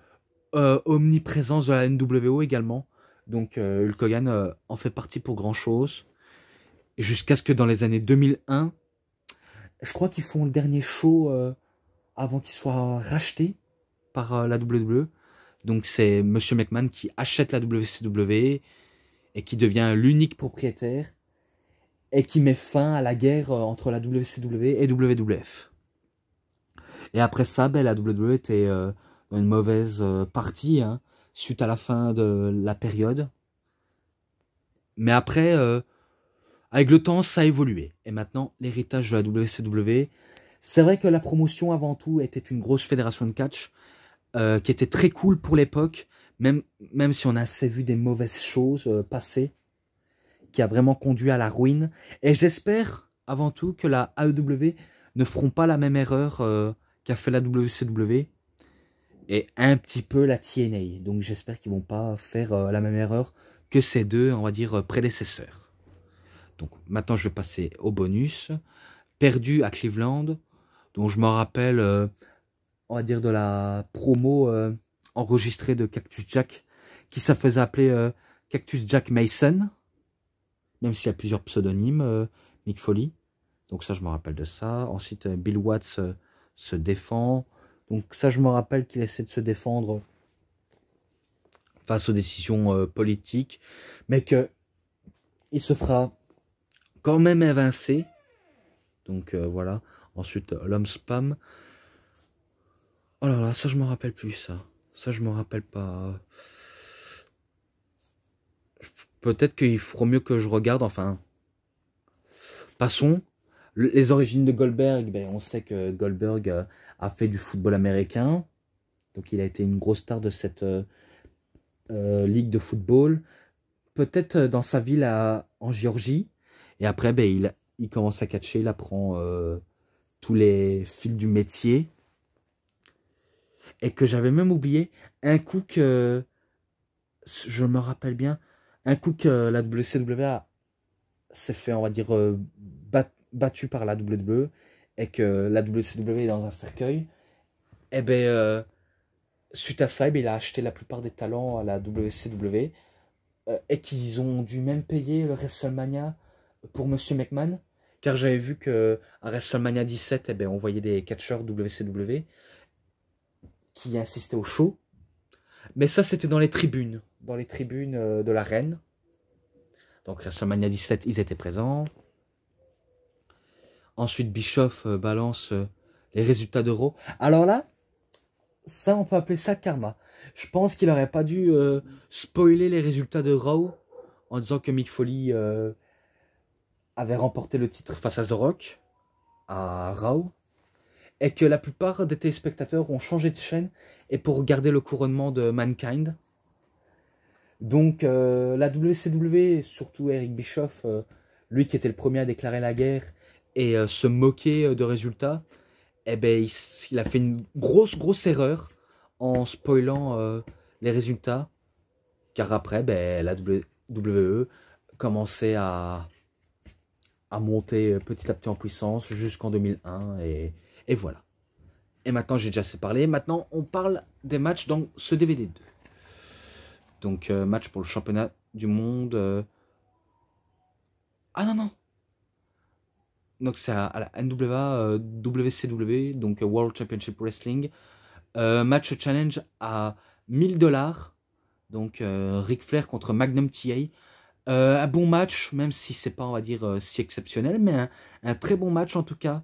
Speaker 1: omniprésence de la NWO également. Donc Hulk Hogan en fait partie pour grand chose. Jusqu'à ce que dans les années 2001, je crois qu'ils font le dernier show avant qu'il soit racheté par la WWE. Donc c'est Monsieur McMahon qui achète la WCW et qui devient l'unique propriétaire et qui met fin à la guerre entre la WCW et WWF. Et après ça, la WWE était dans une mauvaise partie, hein, suite à la fin de la période. Mais après, avec le temps, ça a évolué. Et maintenant, l'héritage de la WCW, c'est vrai que la promotion, avant tout, était une grosse fédération de catch, qui était très cool pour l'époque, même si on a assez vu des mauvaises choses passer, qui a vraiment conduit à la ruine. Et j'espère, avant tout, que la AEW ne feront pas la même erreur qu'a fait la WCW, et un petit peu la TNA. Donc j'espère qu'ils vont pas faire la même erreur que ces deux, on va dire, prédécesseurs. Donc maintenant je vais passer au bonus. Perdu à Cleveland, Donc je me rappelle, on va dire, de la promo enregistrée de Cactus Jack, qui se faisait appeler Cactus Jack Mason, même s'il y a plusieurs pseudonymes, Mick Foley. Donc ça, je me rappelle de ça. Ensuite, Bill Watts se défend. Donc ça, je me rappelle qu'il essaie de se défendre face aux décisions politiques, mais que il se fera quand même évincer. Donc voilà. Ensuite, l'homme spam. Oh là là, ça je me rappelle plus ça. Ça je me rappelle pas. Peut-être qu'il faut mieux que je regarde, enfin. Passons. Les origines de Goldberg, ben, on sait que Goldberg a fait du football américain. Donc il a été une grosse star de cette ligue de football. Peut-être dans sa ville en Géorgie. Et après, ben, il commence à catcher, il apprend tous les fils du métier. Et que j'avais même oublié un coup que, je me rappelle bien, un coup que la WCW s'est fait, on va dire, battu par la WWE et que la WCW est dans un cercueil. Et ben, suite à ça, ben, il a acheté la plupart des talents à la WCW et qu'ils ont dû même payer le WrestleMania pour Monsieur McMahon. Car j'avais vu que à WrestleMania 17, eh ben, on voyait des catcheurs WCW qui insistaient au show. Mais ça, c'était dans les tribunes de l'arène. Donc WrestleMania 17, ils étaient présents. Ensuite, Bischoff balance les résultats d'Euro. Alors là, ça, on peut appeler ça karma. Je pense qu'il n'aurait pas dû spoiler les résultats de Raw en disant que Mick Foley avait remporté le titre face à The Rock à Raw et que la plupart des téléspectateurs ont changé de chaîne et pour regarder le couronnement de Mankind. Donc la WCW, surtout Eric Bischoff, lui qui était le premier à déclarer la guerre et se moquer de résultats, eh ben, il a fait une grosse erreur en spoilant les résultats. Car après, ben, la WWE commençait à monter petit à petit en puissance jusqu'en 2001. Et voilà. Et maintenant, j'ai déjà assez parlé. Maintenant, on parle des matchs dans ce DVD 2. Donc, match pour le championnat du monde. Ah non. Donc, c'est à la NWA, WCW, donc World Championship Wrestling. Match challenge à 1000 $. Donc, Ric Flair contre Magnum TA. Un bon match, même si c'est pas, on va dire, si exceptionnel, mais un très bon match en tout cas.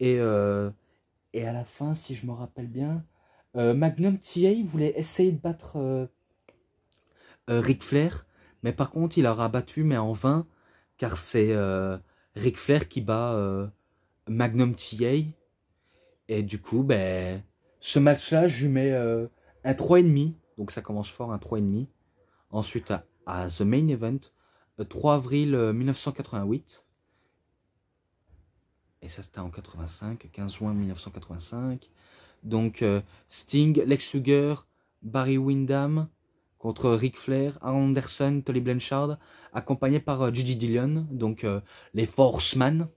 Speaker 1: Et à la fin, si je me rappelle bien, Magnum TA voulait essayer de battre Ric Flair, mais par contre, il aura battu, mais en vain, car c'est Ric Flair qui bat Magnum TA. Et du coup, ben, ce match-là, je lui mets un 3,5. Donc ça commence fort, un 3,5. Ensuite, à The Main Event, 3 avril 1988. Et ça, c'était en 85, 15 juin 1985. Donc, Sting, Lex Luger, Barry Windham contre Ric Flair, Arn Anderson, Tully Blanchard, accompagné par Gigi Dillon, donc les Forceman,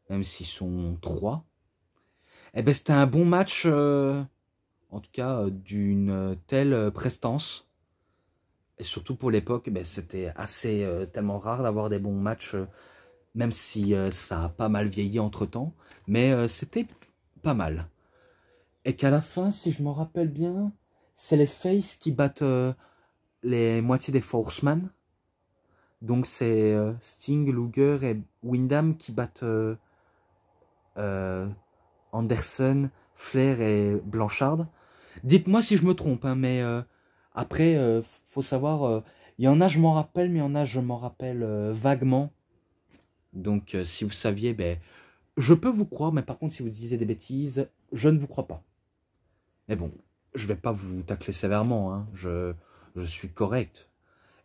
Speaker 1: même s'ils sont 3. Et ben, c'était un bon match, en tout cas, d'une telle prestance. Et surtout pour l'époque, ben, c'était assez tellement rare d'avoir des bons matchs, même si ça a pas mal vieilli entre-temps. Mais c'était pas mal. Et qu'à la fin, si je me rappelle bien, c'est les Faces qui battent les moitiés des Forceman. Donc c'est Sting, Luger et Windham qui battent Anderson, Flair et Blanchard. Dites-moi si je me trompe, hein, mais après, faut savoir, il y en a je m'en rappelle, mais il y en a je m'en rappelle vaguement. Donc si vous saviez, ben, je peux vous croire, mais par contre si vous disiez des bêtises, je ne vous crois pas. Mais bon, je vais pas vous tacler sévèrement, hein, je suis correct.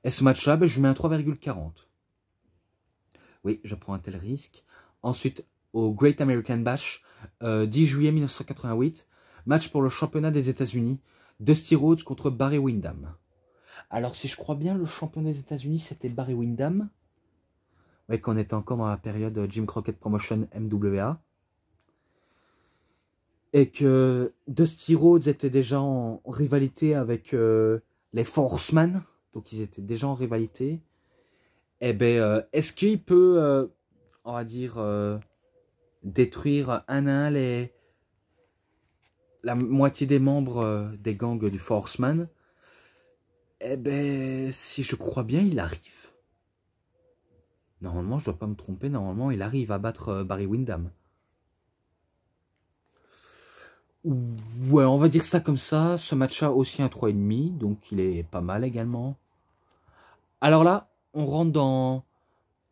Speaker 1: Et ce match-là, ben, je lui mets un 3,40. Oui, je prends un tel risque. Ensuite, au Great American Bash, 10 juillet 1988, match pour le championnat des États-Unis, Dusty Rhodes contre Barry Windham. Alors, si je crois bien, le champion des États-Unis, c'était Barry Windham. Oui, qu'on était encore dans la période Jim Crockett Promotion MWA. et que Dusty Rhodes était déjà en rivalité avec les Forcemen, donc ils étaient déjà en rivalité, eh ben, est-ce qu'il peut, on va dire, détruire un à un la moitié des membres des gangs du Forceman? Eh ben, si je crois bien, il arrive. Normalement, je dois pas me tromper, normalement, il arrive à battre Barry Windham. Ouais, on va dire ça comme ça. Ce match a aussi un 3,5, donc il est pas mal également. Alors là, on rentre dans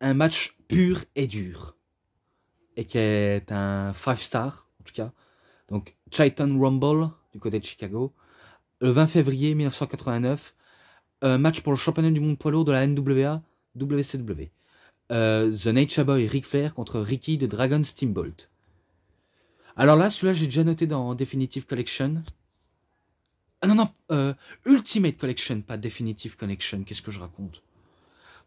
Speaker 1: un match pur et dur. Et qui est un 5 star, en tout cas. Donc, Titan Rumble, du côté de Chicago. Le 20 février 1989. Match pour le championnat du monde poids lourd de la NWA, WCW. The Nature Boy Ric Flair contre Ricky de Dragon Steamboat. Alors là, celui-là, j'ai déjà noté dans Definitive Collection. Ah non, non, Ultimate Collection, pas Definitive Collection. Qu'est-ce que je raconte?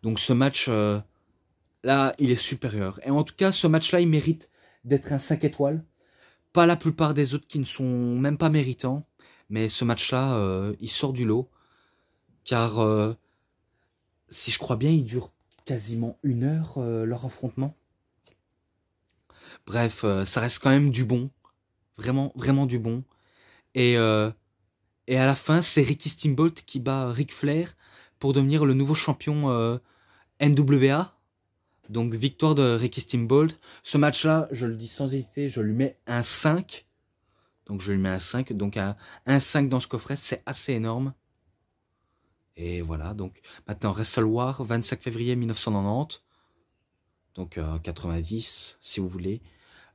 Speaker 1: Donc ce match, là, il est supérieur. Et en tout cas, ce match-là, il mérite d'être un 5 étoiles. Pas la plupart des autres qui ne sont même pas méritants. Mais ce match-là, il sort du lot. Car, si je crois bien, il dure quasiment 1 heure, leur affrontement. Bref, ça reste quand même du bon. Vraiment, vraiment du bon. Et à la fin, c'est Ricky Steamboat qui bat Ric Flair pour devenir le nouveau champion NWA. Donc, victoire de Ricky Steamboat. Ce match-là, je le dis sans hésiter, je lui mets un 5. Donc, je lui mets un 5. Donc, un 5 dans ce coffret, c'est assez énorme. Et voilà, donc maintenant Wrestle War, 25 février 1990. Donc 90, si vous voulez.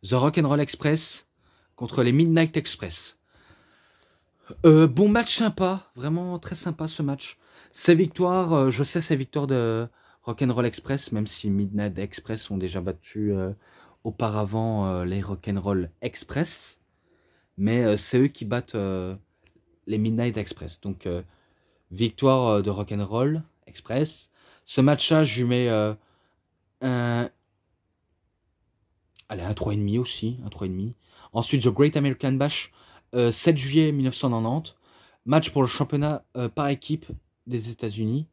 Speaker 1: The Rock'n'Roll Express contre les Midnight Express. Bon match sympa, vraiment très sympa ce match. Ces victoires, je sais ces victoires de Rock'n'Roll Express, même si Midnight Express ont déjà battu auparavant les Rock'n'Roll Express. Mais c'est eux qui battent les Midnight Express. Donc victoire de Rock'n'Roll Express. Ce match-là, je lui mets un... Allez, un 3,5 aussi, un 3,5. Ensuite, The Great American Bash, 7 juillet 1990. Match pour le championnat par équipe des États-Unis.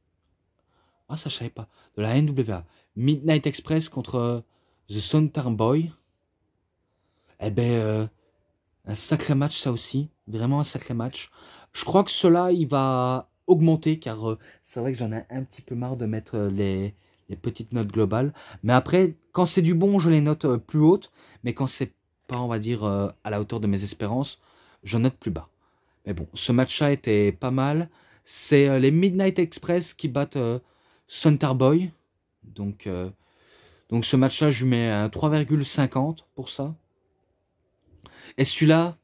Speaker 1: Ah, ça, je savais pas. De la NWA. Midnight Express contre The Southern Boy. Eh ben, un sacré match, ça aussi. Vraiment un sacré match. Je crois que cela, il va augmenter, car c'est vrai que j'en ai un petit peu marre de mettre les petites notes globales. Mais après, quand c'est du bon, je les note plus hautes. Mais quand c'est pas, on va dire, à la hauteur de mes espérances, je note plus bas. Mais bon, ce match-là était pas mal. C'est les Midnight Express qui battent Suntar Boy. Donc ce match-là, je lui mets un 3,50 pour ça. Et celui-là,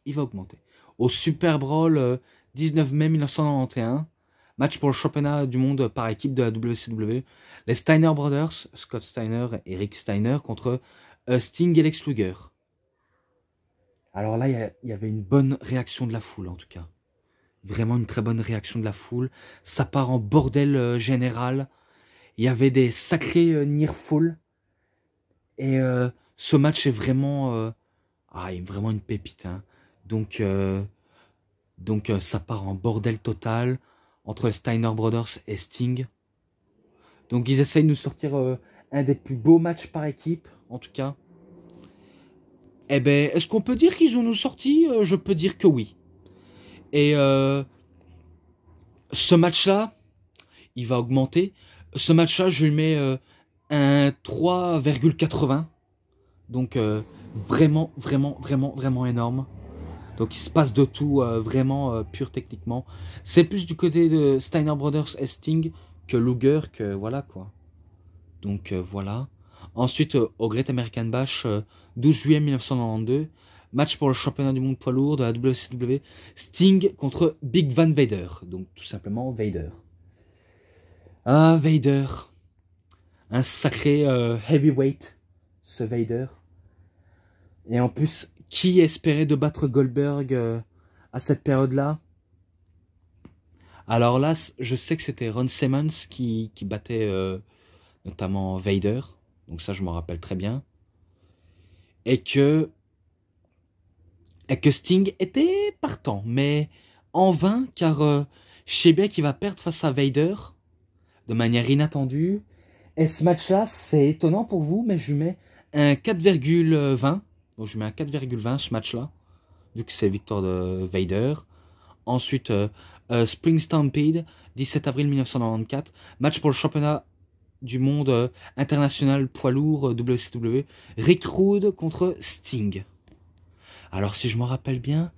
Speaker 1: il va augmenter. Au Super Brawl 19 mai 1991, match pour le championnat du monde par équipe de la WCW, les Steiner Brothers, Scott Steiner et Rick Steiner, contre Sting et Lex Luger. Alors là, il y avait une bonne réaction de la foule, en tout cas. Vraiment une très bonne réaction de la foule. Ça part en bordel général. Il y avait des sacrés near fall. Et ce match est vraiment... vraiment une pépite, hein. Donc ça part en bordel total entre les Steiner Brothers et Sting. Donc ils essayent de nous sortir un des plus beaux matchs par équipe, en tout cas. Eh ben, est-ce qu'on peut dire qu'ils ont nous sorti? Je peux dire que oui. Et ce match-là, il va augmenter. Ce match-là, je lui mets un 3,80. Donc vraiment, vraiment, vraiment, vraiment énorme. Donc il se passe de tout, vraiment pur techniquement. C'est plus du côté de Steiner Brothers et Sting que Luger, que voilà quoi. Donc voilà. Ensuite, au Great American Bash, 12 juillet 1992, match pour le championnat du monde poids lourd de la WCW, Sting contre Big Van Vader. Donc tout simplement Vader. Ah, Vader. Un sacré heavyweight, ce Vader. Et en plus, qui espérait de battre Goldberg à cette période-là? Alors là, je sais que c'était Ron Simmons qui battait notamment Vader. Donc ça, je m'en rappelle très bien. Et que Et que Sting était partant, mais en vain, car je sais bien qu'il va perdre face à Vader, de manière inattendue. Et ce match-là, c'est étonnant pour vous, mais je lui mets un 4,20. Donc je mets un 4,20 ce match-là, vu que c'est victoire de Vader. Ensuite, Spring Stampede, 17 avril 1994. Match pour le championnat du monde international poids lourd WCW. Rick Rude contre Sting. Alors si je me rappelle bien,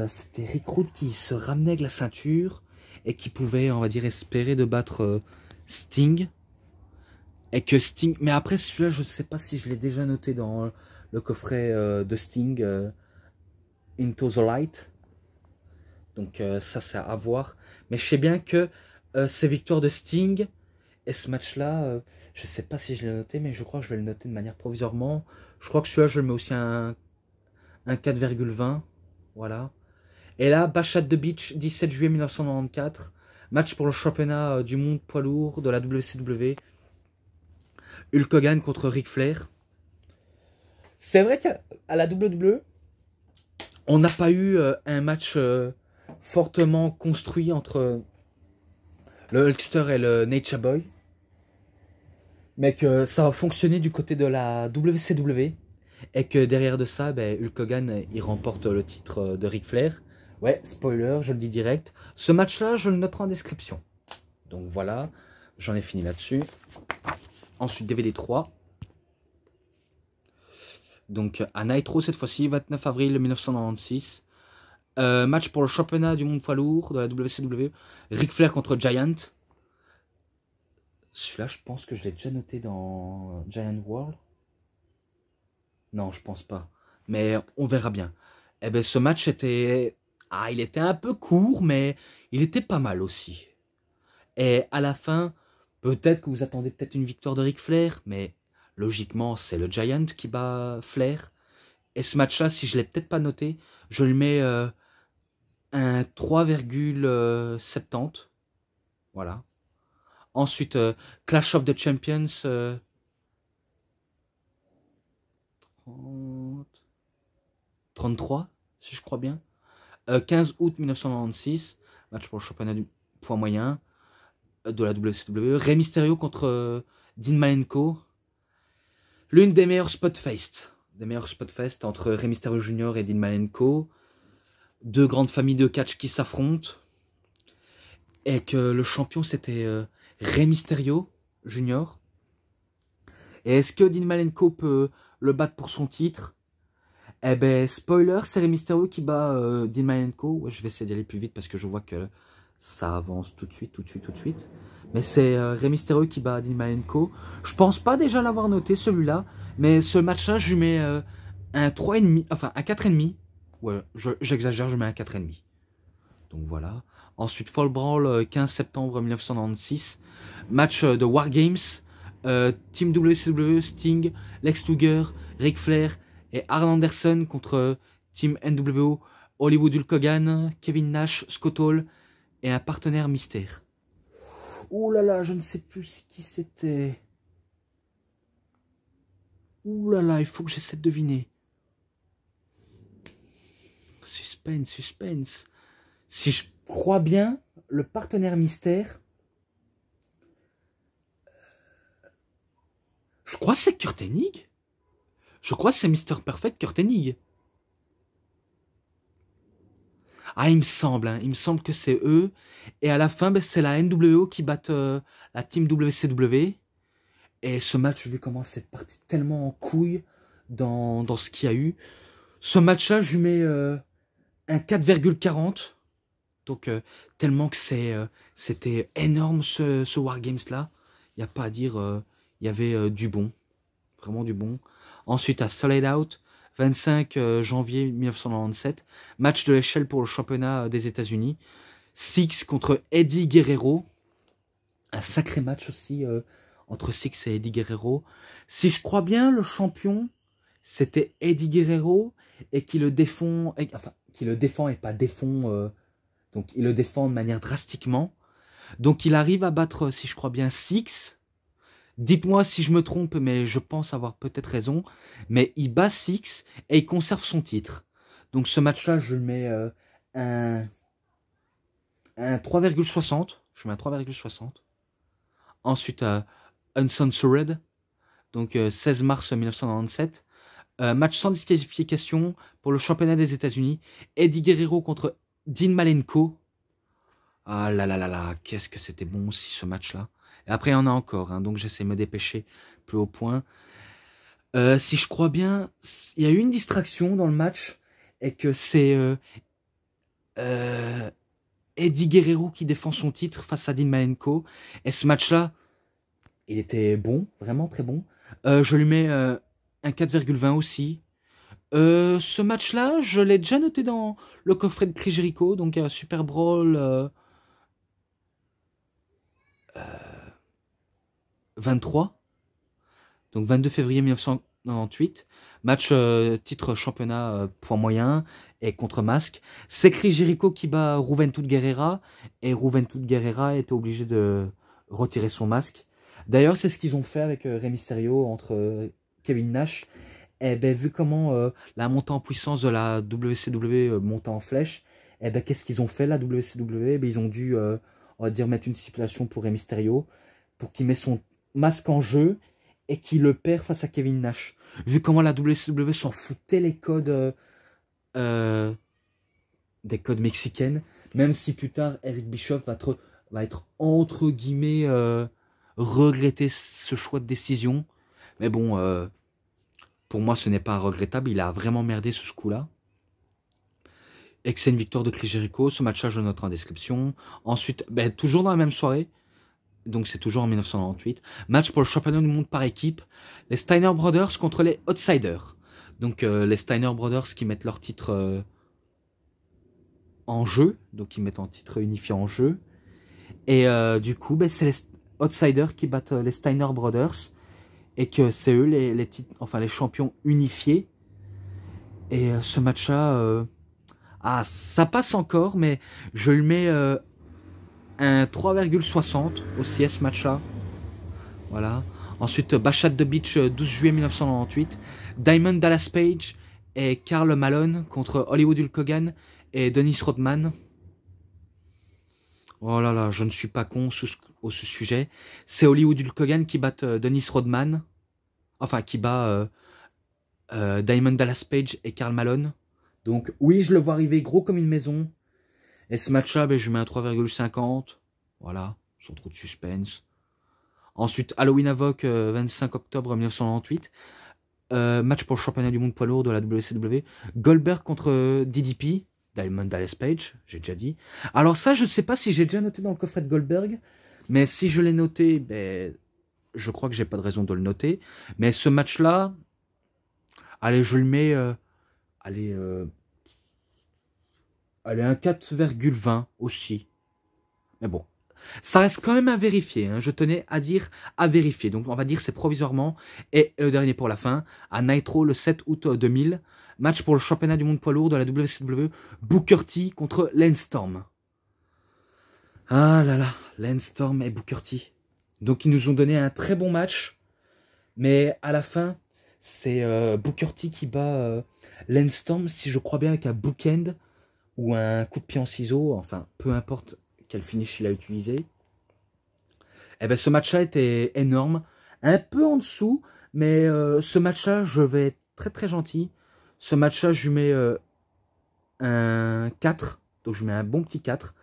Speaker 1: c'était Rick Rude qui se ramenait avec la ceinture et qui pouvait, on va dire, espérer de battre Sting. Et que Sting... Mais après celui-là, je ne sais pas si je l'ai déjà noté dans le coffret de Sting, Into the Light. Donc ça, c'est à voir. Mais je sais bien que ces victoires de Sting et ce match-là, je ne sais pas si je l'ai noté, mais je crois que je vais le noter de manière provisoirement. Je crois que celui-là, je le mets aussi un 4,20. Voilà. Et là, Bash at the Beach, 17 juillet 1994. Match pour le championnat du monde poids lourd de la WCW. Hulk Hogan contre Ric Flair. C'est vrai qu'à la WWE, on n'a pas eu un match fortement construit entre le Hulkster et le Nature Boy. Mais que ça a fonctionné du côté de la WCW. Et que derrière de ça, ben, Hulk Hogan, il remporte le titre de Ric Flair. Ouais, spoiler, je le dis direct. Ce match-là, je le noterai en description. Donc voilà, j'en ai fini là-dessus. Ensuite, DVD 3. Donc à Nitro cette fois-ci, 29 avril 1996. Match pour le championnat du monde poids lourd de la WCW. Ric Flair contre Giant. Celui-là, je pense que je l'ai déjà noté dans Giant World. Non, je pense pas. Mais on verra bien. Eh ben, ce match était... Ah, il était un peu court, mais il était pas mal aussi. Et à la fin, peut-être que vous attendez peut-être une victoire de Ric Flair, mais logiquement, c'est le Giant qui bat Flair. Et ce match-là, si je ne l'ai peut-être pas noté, je lui mets un 3,70. Voilà. Ensuite, Clash of the Champions. 33, si je crois bien. 15 août 1996. Match pour le championnat du poids moyen de la WCW. Rey Mysterio contre Dean Malenko. L'une des meilleures spot-fest. Entre Rey Mysterio Jr. et Dean Malenko. Deux grandes familles de catch qui s'affrontent. Et que le champion, c'était Rey Mysterio Jr. Et est-ce que Dean Malenko peut le battre pour son titre? Eh ben, spoiler, c'est Rey Mysterio qui bat Dean Malenko. Ouais, je vais essayer d'aller plus vite parce que je vois que ça avance tout de suite. Mais c'est Rey Mysterio qui bat Dean Malenko. Je pense pas déjà l'avoir noté celui-là. Mais ce match-là, je lui mets un 3,5, enfin un 4,5. Ouais, j'exagère, je mets un 4,5. Donc voilà. Ensuite, Fall Brawl, 15 septembre 1996. Match de War Games. Team WCW, Sting, Lex Luger, Ric Flair et Arn Anderson contre Team NWO, Hollywood Hulk Hogan, Kevin Nash, Scott Hall et un partenaire mystère. Ouh là là, je ne sais plus qui c'était. Ouh là là, il faut que j'essaie de deviner. Suspense. Si je crois bien, le partenaire mystère... Je crois que c'est Kurt Hennig. Je crois que c'est Mr. Perfect Kurt Hennig. Ah, il me semble que c'est eux. Et à la fin, ben, c'est la NWO qui bat la team WCW. Et ce match, vu comment c'est parti tellement en couille dans ce qu'il y a eu. Ce match-là, je lui mets un 4,40. Donc, tellement que c'était énorme ce Wargames-là. Il n'y a pas à dire, il y avait du bon. Vraiment du bon. Ensuite, à Solid Out, 25 janvier 1997. Match de l'échelle pour le championnat des États-Unis. Six contre Eddie Guerrero. Un sacré match aussi entre Six et Eddie Guerrero. Si je crois bien, le champion, c'était Eddie Guerrero et qui le défend, enfin, qui le défend et pas défend. Donc, il le défend de manière drastiquement. Donc, il arrive à battre, si je crois bien, Six. Dites-moi si je me trompe, mais je pense avoir peut-être raison. Mais il bat Six et il conserve son titre. Donc ce match-là, je le mets un 3,60. Je mets un 3,60. Ensuite, Uncensored, donc 16 mars 1997. Match sans disqualification pour le championnat des États-Unis. Eddie Guerrero contre Dean Malenko. Ah là là là là, qu'est-ce que c'était bon aussi ce match-là. Et après, il y en a encore, hein, donc j'essaie de me dépêcher plus au point. Si je crois bien, il y a eu une distraction dans le match et que c'est Eddie Guerrero qui défend son titre face à Dean Malenko. Et ce match-là, il était bon, vraiment très bon. Je lui mets un 4,20 aussi. Ce match-là, je l'ai déjà noté dans le coffret de Chris Jericho, donc Super Brawl 23, donc 22 février 1998. Match titre championnat point moyen et contre masque. C'est Chris Jericho qui bat Juventud Guerrera et Juventud Guerrera était obligé de retirer son masque. D'ailleurs, c'est ce qu'ils ont fait avec Rey Mysterio entre Kevin Nash. Et ben, vu comment la montée en puissance de la WCW montait en flèche, et ben, qu'est-ce qu'ils ont fait, la WCW? Ben, ils ont dû, on va dire, mettre une stipulation pour Rey Mysterio pour qu'il mette son masque en jeu et qu'il le perd face à Kevin Nash. Vu comment la WCW s'en foutait les codes des codes mexicaines, même si plus tard Eric Bischoff va être entre guillemets regretter ce choix de décision. Mais bon, pour moi ce n'est pas regrettable, il a vraiment merdé sur ce coup-là. Et que c'est une victoire de Chris Jericho. Ce match-là, je noterai en description. Ensuite, ben, toujours dans la même soirée, donc c'est toujours en 1998, match pour le championnat du monde par équipe, les Steiner Brothers contre les Outsiders. Donc les Steiner Brothers qui mettent leur titre en jeu, donc ils mettent un titre unifié en jeu. Et du coup, ben, c'est les Outsiders qui battent les Steiner Brothers, et que c'est eux les titres, enfin les champions unifiés. Et ce match-là, ah, ça passe encore, mais je le mets un 3,60 aussi à ce match-là. Voilà. Ensuite, Bash at the Beach, 12 juillet 1998. Diamond Dallas Page et Karl Malone contre Hollywood Hulk Hogan et Dennis Rodman. Oh là là, je ne suis pas con au sujet. C'est Hollywood Hulk Hogan qui bat Dennis Rodman. Enfin, qui bat Diamond Dallas Page et Karl Malone. Donc oui, je le vois arriver gros comme une maison. Et ce match-là, ben, je mets un 3,50. Voilà, sans trop de suspense. Ensuite, Halloween Havoc, 25 octobre 1998. Match pour le championnat du monde poids lourd de la WCW. Goldberg contre DDP. Diamond Dallas Page, j'ai déjà dit. Alors ça, je ne sais pas si j'ai déjà noté dans le coffret de Goldberg. Mais si je l'ai noté, ben, je crois que j'ai pas de raison de le noter. Mais ce match-là, allez, je le mets... allez, un 4,20 aussi. Mais bon, ça reste quand même à vérifier. Hein. Je tenais à dire à vérifier. Donc on va dire c'est provisoirement. Et le dernier pour la fin, à Nitro le 7 août 2000. Match pour le championnat du monde poids lourd de la WCW. Booker T contre Lance Storm. Ah là là, Lance Storm et Booker T. Donc ils nous ont donné un très bon match. Mais à la fin, c'est Booker T qui bat Lance Storm, si je crois bien, avec un bookend ou un coup de pied en ciseaux. Enfin, peu importe quel finish il a utilisé. Eh ben, ce match-là était énorme. Un peu en dessous, mais ce match-là, je vais être très très gentil. Ce match-là, je lui mets un 4. Donc, je mets un bon petit 4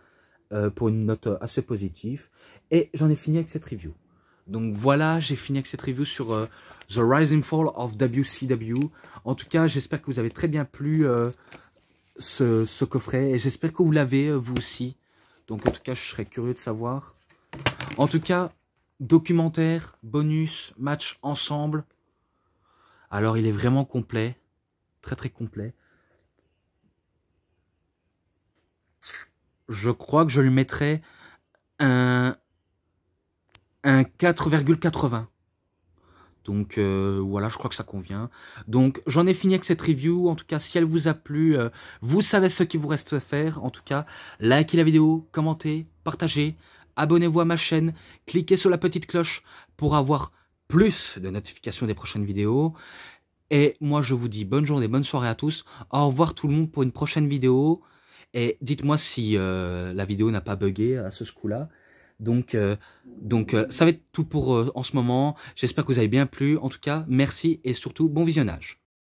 Speaker 1: pour une note assez positive. Et j'en ai fini avec cette review. Donc voilà, j'ai fini avec cette review sur The Rise and Fall of WCW. En tout cas, j'espère que vous avez très bien plu ce coffret. Et j'espère que vous l'avez, vous aussi. Donc en tout cas, je serais curieux de savoir. En tout cas, documentaire, bonus, match ensemble. Alors il est vraiment complet. Très très complet. Je crois que je lui mettrai un 4,80. Donc voilà, je crois que ça convient. Donc j'en ai fini avec cette review. En tout cas, si elle vous a plu, vous savez ce qu'il vous reste à faire. En tout cas, likez la vidéo, commentez, partagez, abonnez-vous à ma chaîne, cliquez sur la petite cloche pour avoir plus de notifications des prochaines vidéos. Et moi, je vous dis bonne journée, bonne soirée à tous. Au revoir tout le monde pour une prochaine vidéo. Et dites-moi si la vidéo n'a pas bugué à ce coup-là. Donc, ça va être tout pour en ce moment. J'espère que vous avez bien plu. En tout cas, merci et surtout, bon visionnage.